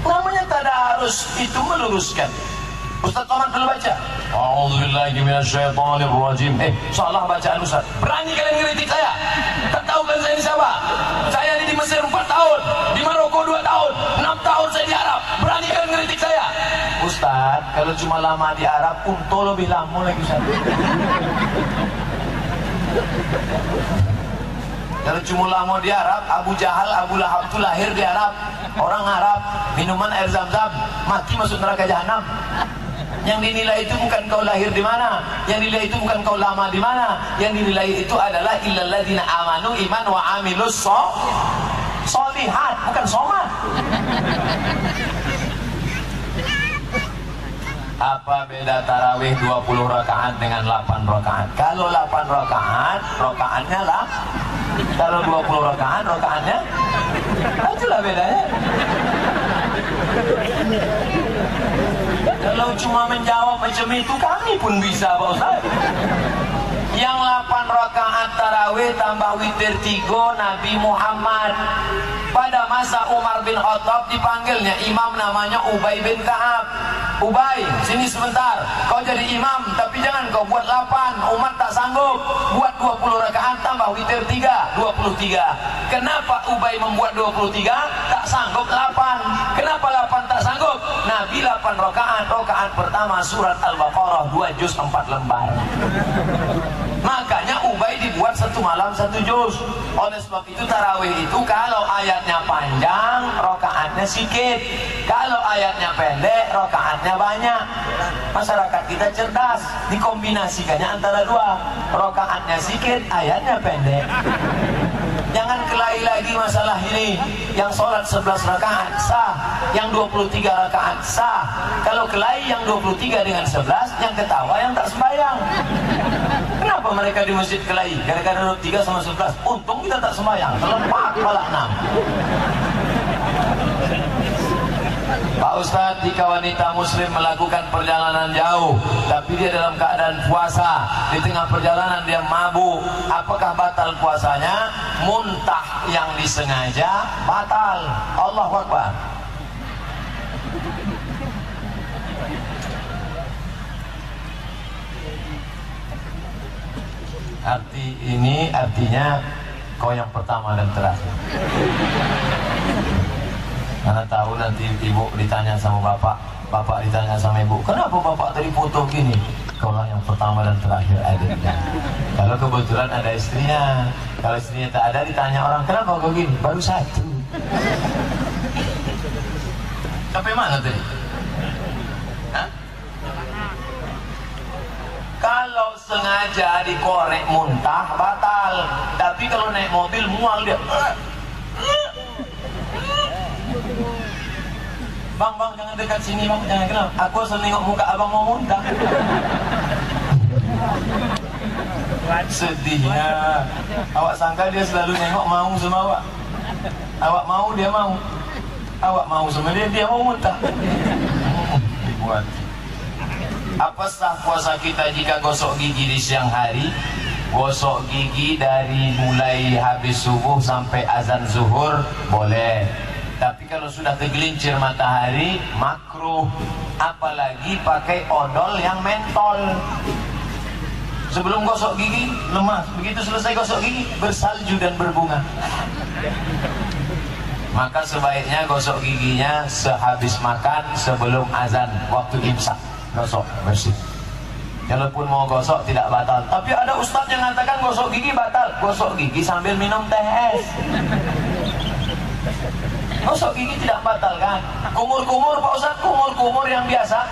Speaker 2: Namanya tadarus itu meluruskan. Ustaz Somad dulu baca. A'udzubillahi minasyaitonirrajim. Salah bacaan Ustaz. Berani kalian ngeritik saya? Tak tahu kan saya ini siapa? Saya di Mesir 4 tahun, di Maroko 2 tahun, 6 tahun saya di Arab. Berani kalian ngeritik saya? Ustaz, kalau cuma lama di Arab, Unto lebih lama lagi Ustaz. Kalau cuma lama di Arab, Abu Jahal, Abu Lahab itu lahir di Arab. Orang Arab, minuman air zam-zam, mati masuk neraka jahanam. Yang dinilai itu bukan kau lahir di mana, yang dinilai itu bukan kau lama di mana, yang dinilai itu adalah illalladzina amanu iman wa amilus sholihat, bukan somat. Apa beda tarawih 20 rakaat dengan 8 rakaat? Kalau 8 rakaat, rakaatnya lah. Kalau 20 rakaat, rakaatnya. Itulah bedanya. Kalau cuma menjawab macam itu, kami pun bisa Pak Ustaz. Yang 8 rakaat tarawih tambah witir 3 Nabi Muhammad. Pada masa Umar bin Khattab dipanggilnya imam namanya Ubay bin Ka'ab. Ubay, sini sebentar. Kau jadi imam, tapi jangan kau buat 8. Umar tak sanggup. Buat 20 rakaat tambah witir 3, 23. Kenapa Ubay membuat 23? Tak sanggup 8. Kenapa 8 tak sanggup? Nabi 8 rakaat. Rakaat pertama surat Al-Baqarah 2 juz 4 lembar. Makanya Ubay dibuat 1 malam 1 juz. Oleh sebab itu tarawih itu kalau ayatnya panjang, rakaatnya sedikit. Kalau ayatnya pendek, rakaatnya banyak. Masyarakat kita cerdas, dikombinasikannya antara dua. Rakaatnya sedikit, ayatnya pendek. Jangan kelahi lagi masalah ini. Yang sholat 11 rakaat sah, yang 23 rakaat sah. Kalau kelahi yang 23 dengan 11, yang ketawa yang tak sembahyang. Kenapa mereka di masjid kelahi? Gara-gara 23 sama 11. Untung kita tak sembahyang, terlempak malah 6. Pak Ustadz, jika wanita muslim melakukan perjalanan jauh tapi dia dalam keadaan puasa, di tengah perjalanan dia mabuk, apakah batal puasanya? Muntah yang disengaja batal. Allahu Akbar. Arti ini artinya kau yang pertama dan terakhir. Karena tahu nanti ibu ditanya sama bapak, bapak ditanya sama ibu, kenapa bapak tadi foto gini? Kaulah yang pertama dan terakhir adanya. Kalau kebetulan ada istrinya, kalau istrinya tak ada ditanya orang, kenapa kau gini? Baru 1. Sampai mana tadi? Hah? Kalau sengaja dikorek muntah batal, tapi kalau naik mobil mual dia. Bang, jangan dekat sini bang, jangan kenal. Aku asal nengok muka abang mau muntah. Sedihnya. Awak sangka dia selalu nengok mau sama awak. Awak mau, dia mau. Awak mau sama dia, dia mau muntah. Dibuat. Apa sah puasa kita jika gosok gigi di siang hari? Gosok gigi dari mulai habis subuh sampai azan zuhur boleh. Tapi kalau sudah kegelincir matahari, makruh. Apalagi pakai odol yang mentol. Sebelum gosok gigi, lemas. Begitu selesai gosok gigi, bersalju dan berbunga. Maka sebaiknya gosok giginya sehabis makan, sebelum azan, waktu imsak. Gosok, bersih. Kalaupun mau gosok tidak batal. Tapi ada ustadz yang mengatakan gosok gigi batal. Gosok gigi sambil minum teh es. Gosok gigi tidak batal kan? Kumur-kumur Pak Ustaz, kumur-kumur yang biasa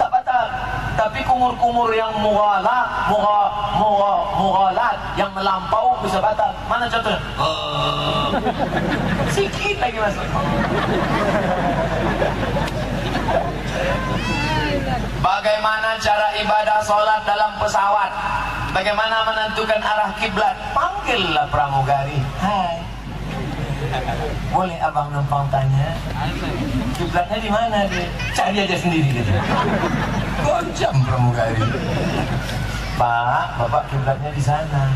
Speaker 2: tak batal. Tapi kumur-kumur yang mughalat, yang melampau bisa batal. Mana contohnya? Sikit lagi masuk. Bagaimana cara ibadah sholat dalam pesawat? Bagaimana menentukan arah kiblat? Panggillah pramugari. Hai, boleh abang numpang tanya kiblatnya di mana dia? Cari aja sendiri gitu. Gojam pramugari. Pak, bapak kiblatnya di sana.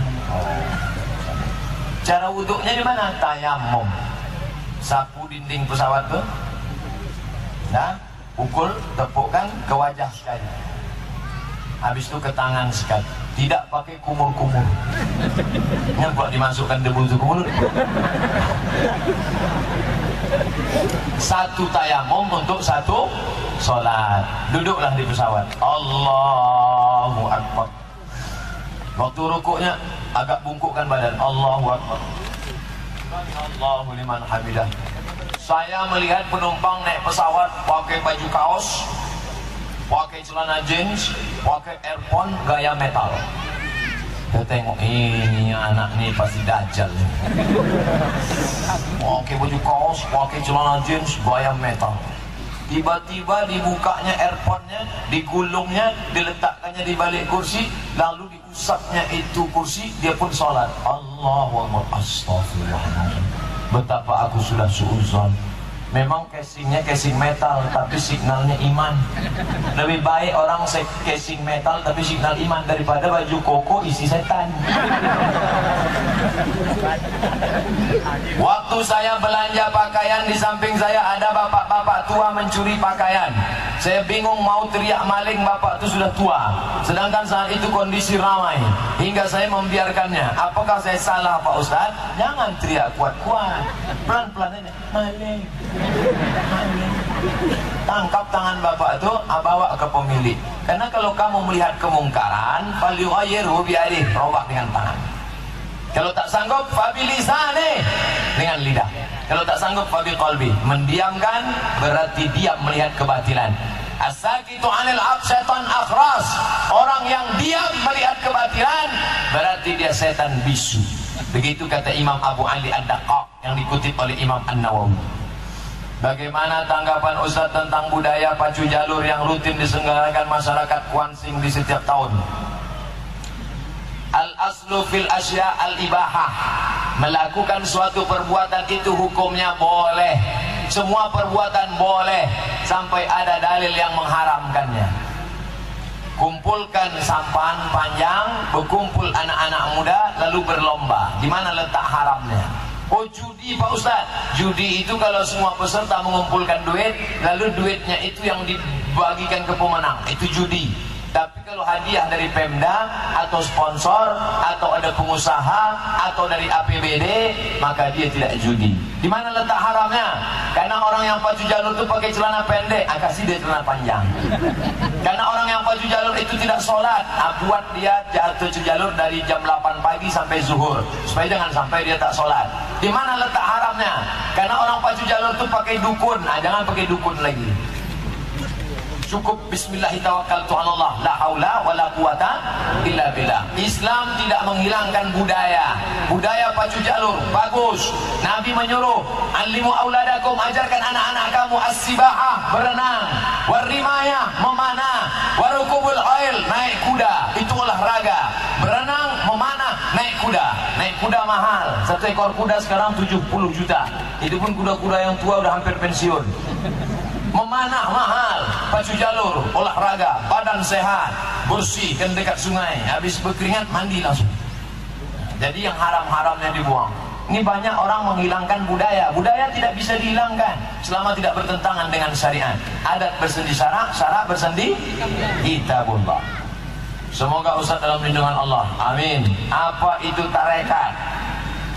Speaker 2: Cara wuduknya di mana? Tayamum. Sapu dinding pesawat tuh. Nah, pukul, tepukkan ke wajah sekali, habis itu ke tangan sekali, tidak pakai kumur-kumur. Nyampak dimasukkan debu itu ke mulut. Satu tayamum untuk satu sholat. Duduklah di pesawat, Allahu Akbar. Waktu rukuknya agak bungkukkan badan, Allahu Akbar, Allahu liman hamidah. Saya melihat penumpang naik pesawat pakai baju kaos, pakai celana jeans, pakai earphone gaya metal. Saya tengok, ini anak nih pasti dajjal. Pakai baju kaos, pakai celana jeans, gaya metal. Tiba-tiba dibukanya earphone-nya, digulungnya, diletakkannya di balik kursi, lalu diusapnya itu kursi, dia pun sholat. Allahu Akbar, astagfirullahaladzim. Betapa aku sudah suuzon. Memang casingnya casing metal, tapi signalnya iman. Lebih baik orang casing metal tapi signal iman daripada baju koko isi setan. Waktu saya belanja pakaian, di samping saya ada bapak-bapak tua mencuri pakaian. Saya bingung mau teriak maling, bapak itu sudah tua, sedangkan saat itu kondisi ramai, hingga saya membiarkannya. Apakah saya salah Pak Ustaz? Jangan teriak kuat-kuat, pelan-pelan aja, maling. Tangkap tangan bapak itu, bawa ke pemilik. Karena kalau kamu melihat kemungkaran, falyughayyiru biyadihi, robak dengan tangan. Kalau tak sanggup, fabilisani, dengan lidah. Kalau tak sanggup, fabiqalbi, mendiamkan berarti diam melihat kebatilan. As-sakitu 'anil syaitan akhras, orang yang diam melihat kebatilan berarti dia setan bisu. Begitu kata Imam Abu Ali Ad-Daqqaq yang dikutip oleh Imam An-Nawawi. Bagaimana tanggapan Ustaz tentang budaya pacu jalur yang rutin diselenggarakan masyarakat Kuansing di setiap tahun? Al-aslu fil asya al-ibahah. Melakukan suatu perbuatan itu hukumnya boleh. Semua perbuatan boleh sampai ada dalil yang mengharamkannya. Kumpulkan sampan panjang, berkumpul anak-anak muda lalu berlomba. Di mana letak haramnya? Oh, judi Pak Ustaz. Judi itu kalau semua peserta mengumpulkan duit, lalu duitnya itu yang dibagikan ke pemenang, itu judi. Tapi kalau hadiah dari Pemda atau sponsor atau ada pengusaha atau dari APBD, maka dia tidak judi. Di mana letak haramnya? Karena orang yang pacu jalur itu pakai celana pendek, kasih dia celana panjang. Karena orang yang pacu jalur itu tidak sholat, buat dia jatuh jalur dari jam 8 pagi sampai zuhur, supaya jangan sampai dia tak sholat. Di mana letak haramnya? Karena orang pacu jalur itu pakai dukun, jangan pakai dukun lagi. Cukup bismillahirrahmanirrahim, la haula wala quwata illa billah. Islam tidak menghilangkan budaya. Budaya pacu jalur bagus. Nabi menyuruh, alimu auladakum, ajarkan anak-anak kamu as-sibahah, berenang, warimaya, memanah, warukubul khail, naik kuda, itu olahraga. Berenang, memanah, naik kuda. Naik kuda mahal. Satu ekor kuda sekarang 70 juta. Itu pun kuda-kuda yang tua udah hampir pensiun. Memanah mahal, pacu jalur, olahraga, badan sehat, bersih, kan dekat sungai, habis berkeringat mandi langsung. Jadi yang haram-haramnya dibuang. Ini banyak orang menghilangkan budaya. Budaya tidak bisa dihilangkan selama tidak bertentangan dengan syariat. Adat bersendi syarak, syarak bersendi kitabullah. Semoga Ustaz dalam lindungan Allah. Amin. Apa itu tarekat?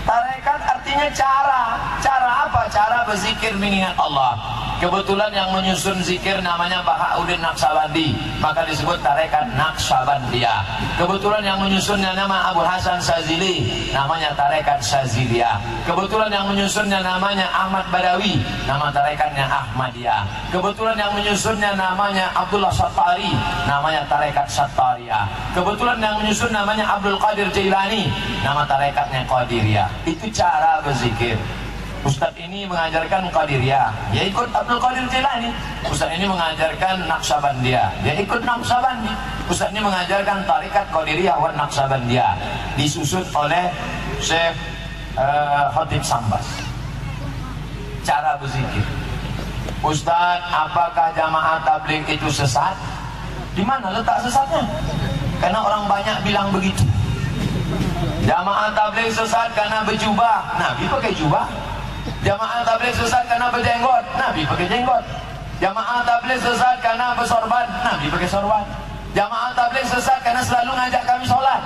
Speaker 2: Tarekat artinya cara. Cara apa? Cara berzikir mengingat Allah. Kebetulan yang menyusun zikir namanya Bahauddin Naqsyabandi, maka disebut tarekat Naqsyabandiyah. Kebetulan yang menyusunnya nama Abu Hasan Syazili, namanya tarekat Syaziliyah. Kebetulan yang menyusunnya namanya Ahmad Badawi, nama tarekatnya Ahmadiyah. Kebetulan yang menyusunnya namanya Abdullah Sattari, namanya tarekat Sattariyah. Kebetulan yang menyusun namanya Abdul Qadir Jailani, nama tarekatnya Qadiriyah. Itu cara berzikir. Ustaz ini mengajarkan Qadiriyah, dia ikut Abdul Qadir Jailani. Ustaz ini mengajarkan Naqsyabandiyah, dia ikut Naqsyabandi. Ustaz ini mengajarkan tarikat Qadiriyah wa Naqsyabandiyah, disusun oleh Syekh Khatib Sambas. Cara berzikir. Ustaz, apakah jamaah tabligh itu sesat? Di mana letak sesatnya? Karena orang banyak bilang begitu. Jamaah tabligh sesat karena berjubah, Nabi pakai jubah. Jamaah tabligh sesat karena berjenggot, Nabi pakai jenggot. Jamaah tabligh sesat karena bersorban. Nabi pakai sorban. Jamaah tabligh sesat karena selalu ngajak kami sholat.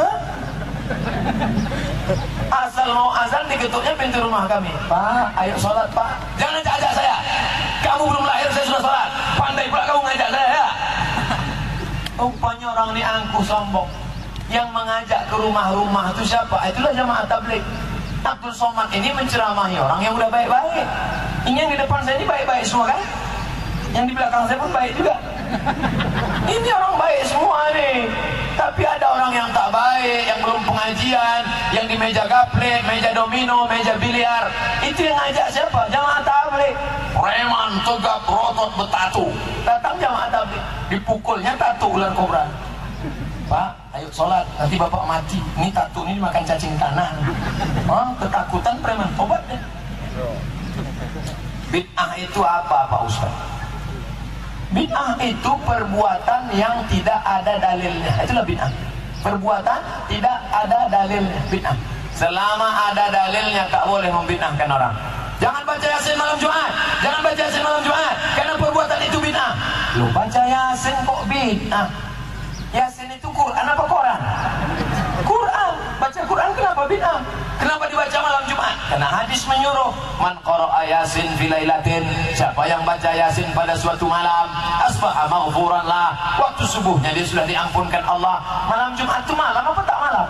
Speaker 2: Hah? Asal mau azan diketuknya pintu rumah kami. Pak, ayo sholat pak. Jangan ajak saya. Kamu belum lahir saya sudah sholat. Pandai pula kamu ngajak saya ya. Rupanya orang ini angkuh sombong. Yang mengajak ke rumah-rumah itu siapa? Itulah jamaah tabligh. Abdul Somad ini menceramahi orang yang udah baik-baik. Ini yang di depan saya ini baik-baik semua kan? Yang di belakang saya pun baik juga. Ini orang baik semua nih. Tapi ada orang yang tak baik, yang belum pengajian, yang di meja gaplek, meja domino, meja biliar. Itu yang ngajak siapa? Jamaah tabligh. Preman, tegap, rotot, betatu. Datang jamaah tabligh, dipukulnya tatu ular kobra. Pak, ayo sholat, nanti bapak mati. Ini tatu ini makan cacing tanah. Oh, ketakutan preman, obat deh. Bid'ah itu apa Pak Ustaz? Bid'ah itu perbuatan yang tidak ada dalilnya. Itulah bid'ah. Perbuatan tidak ada dalilnya, bid'ah. Selama ada dalilnya tak boleh membid'ahkan orang. Jangan baca Yasin malam Jumat. Jangan baca Yasin malam Jumat karena perbuatan itu bid'ah. Lu baca Yasin kok bid'ah? Yasin itu Quran apa Quran? Quran. Baca Quran kenapa bid'ah? Kenapa dibaca malam Jumat? Karena hadis menyuruh man qara'a Yasin fi lailatin, siapa yang baca Yasin pada suatu malam, asbaha maghfuran lah, waktu subuhnya dia sudah diampunkan Allah. Malam Jumat itu malam apa tak malam?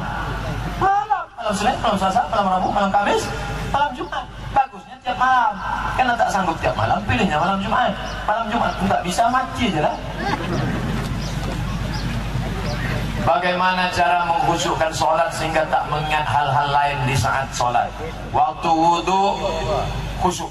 Speaker 2: Malam. Malam Senin, malam Selasa, malam Rabu, malam Kamis, malam Jumat. Bagusnya tiap malam. Karena tak sanggup tiap malam, pilihnya malam Jumat. Malam Jumat pun tak bisa, mati aja lah. Bagaimana cara mengkhusyukkan sholat sehingga tak mengingat hal-hal lain di saat sholat? Waktu wudhu khusyuk.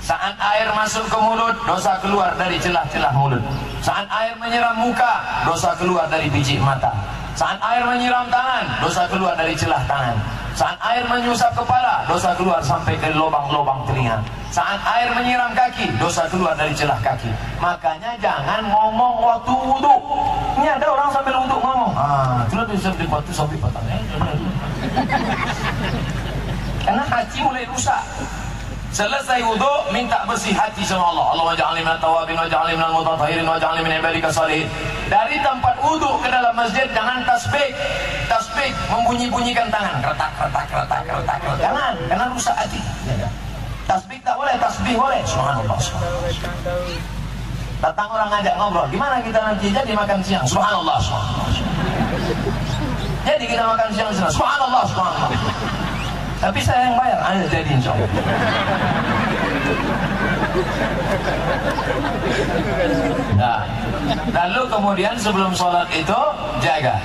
Speaker 2: Saat air masuk ke mulut, dosa keluar dari celah-celah mulut. Saat air menyiram muka, dosa keluar dari biji mata. Saat air menyiram tangan, dosa keluar dari celah tangan. Saat air menyusap kepala, dosa keluar sampai ke lubang-lubang telinga. Saat air menyiram kaki, dosa keluar dari celah kaki. Makanya jangan ngomong waktu wudhu. Ini ada orang sambil wudhu ngomong. Itulah bisa dipatu sampai patahnya. Karena hati mulai rusak. Selesai wudhu, minta bersih hati sama Allah. Allahumma ja'alni minat tawabin, wa ja'alni minal mutatahhirin, wa ja'alni min ibadika salihin. Dari tempat wudhu ke dalam masjid jangan tasbih. Tasbih membunyi-bunyikan tangan, retak. Jangan, karena rusak hati. Tasbih tak boleh, tasbih boleh. Subhanallah. Datang orang ngajak ngobrol, gimana kita nanti jadi makan siang? Subhanallah. Jadi kita makan siang di sana. Subhanallah. Tapi saya yang bayar, jadi insya Allah. Nah, lalu kemudian sebelum sholat itu jaga.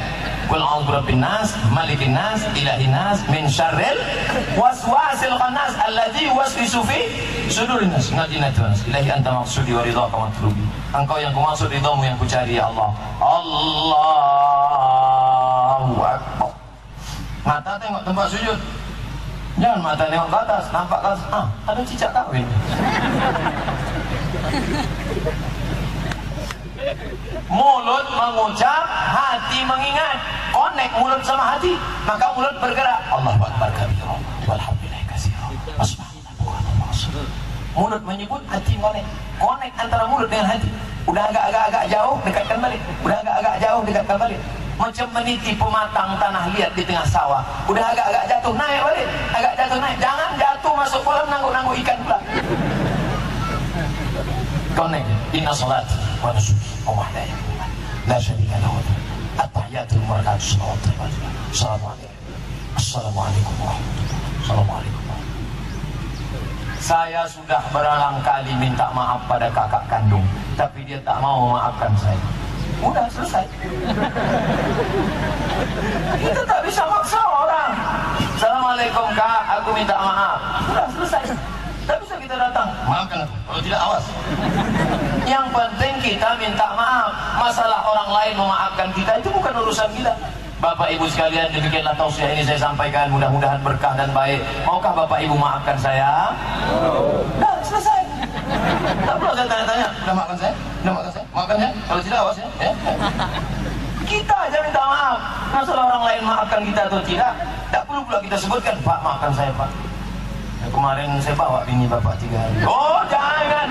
Speaker 2: Qul a'udzu birabbin nas, malikin nas, ilahin nas, min syarril waswasil khannas alladzi yuwaswisu fi sudurin nas. Ngaji nas. Ilahi anta maqsudi wa ridhaka matlubi. Engkau yang kumaksud, ridhamu yang kucari ya Allah. Allahu akbar. Mata tengok tempat sujud. Jangan mata tengok ke atas, nampak ke atas. Ada cicak kawin. Mulut mengucap, hati mengingat. Connect mulut sama hati, maka mulut bergerak. Allahu Akbar kabira, walhamdulillah katsira. Mulut menyebut, hati connect antara mulut dengan hati. Udah agak-agak jauh, dekatkan balik. Udah agak-agak jauh, dekatkan balik. Macam meniti pematang tanah liat di tengah sawah. Udah agak-agak jatuh, naik balik. Agak jatuh, naik. Jangan jatuh masuk kolam, nanggung-nanggung ikan pula. Connect. Inna salati wa nusuki wa mahyaya la syarika lahu. At-tahiyatul barakatuh salawatu wa Assalamualaikum. Assalamualaikum warahmatullahi wabarakatuh. Saya sudah berulang kali minta maaf pada kakak kandung, tapi dia tak mau memaafkan saya. Udah selesai. Kita tak bisa maksa orang. Assalamualaikum kak, aku minta maaf. Udah selesai. Tak bisa kita datang, maafkan aku. Kalau tidak, awas. Yang penting kita minta maaf. Masalah orang lain memaafkan kita itu bukan urusan kita. Bapak ibu sekalian, demikianlah tausiah ini saya sampaikan. Mudah-mudahan berkah dan baik. Maukah bapak ibu maafkan saya? Dah selesai. Tak perlu saya tanya-tanya. Sudah maafkan saya? Sudah maafkan saya? Maafkan ya? Kalau tidak, awas ya. Kita aja minta maaf. Masalah orang lain maafkan kita atau tidak, tak perlu pula kita sebutkan, Pak maafkan saya Pak. Ya, kemarin saya bawa bini bapak 3 hari. Oh jangan,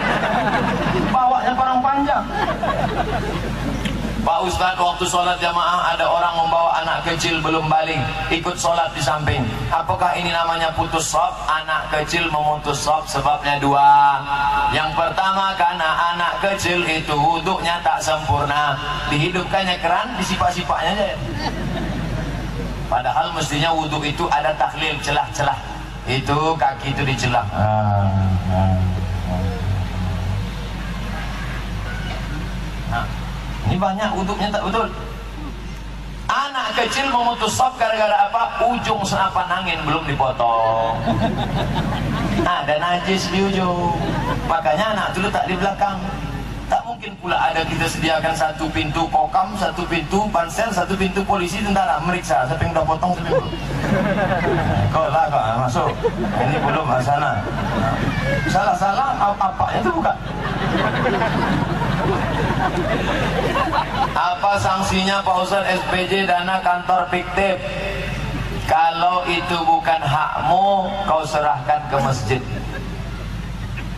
Speaker 2: bawanya parang panjang. Pak Ustadz, waktu sholat jamaah ada orang membawa anak kecil belum balik ikut sholat di samping. Apakah ini namanya putus shop? Anak kecil memutus shop sebabnya 2. Yang pertama, karena anak kecil itu wuduknya tak sempurna, dihidupkannya keran, disipak-sipaknya aja. Padahal mestinya wuduk itu ada tahlil, celah-celah. Itu kaki itu dicelah. Nah, ini banyak wuduknya tak betul. Anak kecil memutus shop gara-gara apa? Ujung senapan angin belum dipotong. Ada najis di ujung. Makanya anak itu letak di belakang. Tak mungkin pula ada kita sediakan 1 pintu kokam, 1 pintu pansel, 1 pintu polisi tentara meriksa siapa yang udah potong, siapa yang belum. Kau lah kau masuk. Ini belum sana. Salah-salah apa itu bukan. Apa sanksinya Pak Ustadz SPJ dana kantor fiktif? Kalau itu bukan hakmu, kau serahkan ke masjid.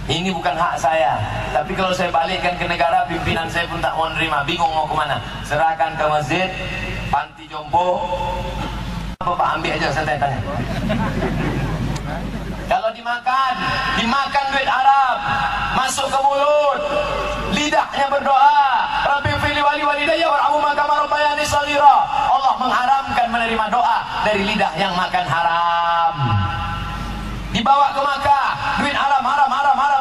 Speaker 2: Ini bukan hak saya. Tapi kalau saya balikkan ke negara, pimpinan saya pun tak mau nerima. Bingung mau kemana. Serahkan ke masjid, panti jompo. Apa Pak, ambil aja, saya tanya. Kalau dimakan duit Arab, masuk ke mulut, lidahnya berdoa, Rabbi fili wali walidayya warhamhuma kama rabbayani shaghira. Allah mengharamkan menerima doa dari lidah yang makan haram. Dibawa ke Makkah, duit haram,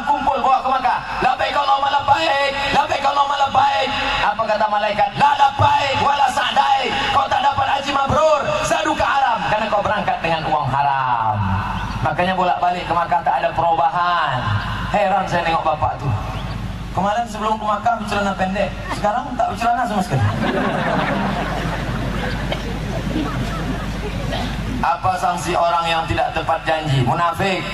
Speaker 2: kumpul bawa ke Makkah. Labbaik Allahumma labbaik, labbaik Allahumma labbaik. Apa kata malaikat? La labbaik wala sa'daik. Kau tak dapat haji mabrur, zaduka haram, karena kau berangkat dengan uang haram. Makanya bolak-balik ke Makkah tak ada perubahan. Heran saya nengok bapak tuh. Kemarin sebelum ke Makkah bercelana pendek, sekarang tak bercelana sama sekali. Apa sanksi orang yang tidak tepat janji? Munafik.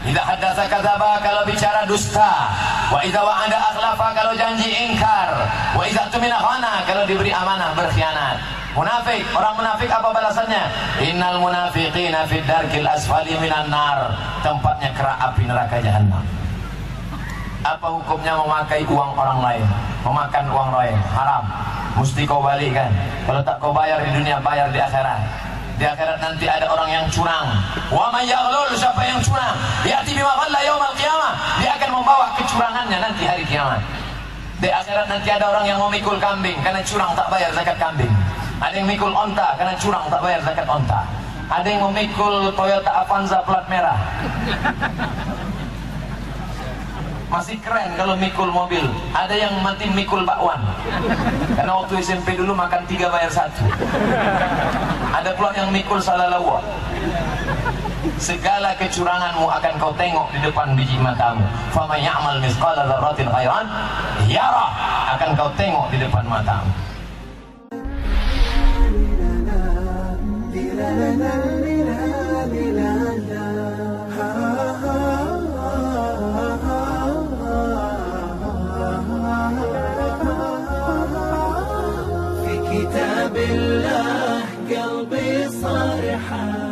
Speaker 2: Idza haddatsa kadzaba, kalau bicara dusta. Wa idza wa'ada akhlafa, kalau janji ingkar. Wa idza tumina khana, kalau diberi amanah berkhianat. Munafik, orang munafik apa balasannya? Innal munafiqina fid darkil asfali minan nar. Tempatnya kerak api neraka jahanam. Apa hukumnya memakai uang orang lain? Memakan uang lain haram. Mesti kau balikkan. Kalau tak kau bayar di dunia, bayar di akhirat. Di akhirat nanti ada orang yang curang. Wa may yaghlul, siapa yang curang? Ya'ti bima ghalla yaumal qiyamah. Dia akan membawa kecurangannya nanti hari kiamat. Di akhirat nanti ada orang yang memikul kambing karena curang tak bayar zakat kambing. Ada yang mikul onta karena curang tak bayar zakat onta. Ada yang memikul Toyota Avanza plat merah. Masih keren kalau mikul mobil. Ada yang mati mikul bakwan. Karena waktu SMP dulu makan 3 bayar 1. Ada pula yang mikul salalawa. Segala kecuranganmu akan kau tengok di depan biji matamu. Faman ya'mal mithqala dzarratin khairan yarah, akan kau tengok di depan matamu.
Speaker 1: في كتاب الله قلبي صار حال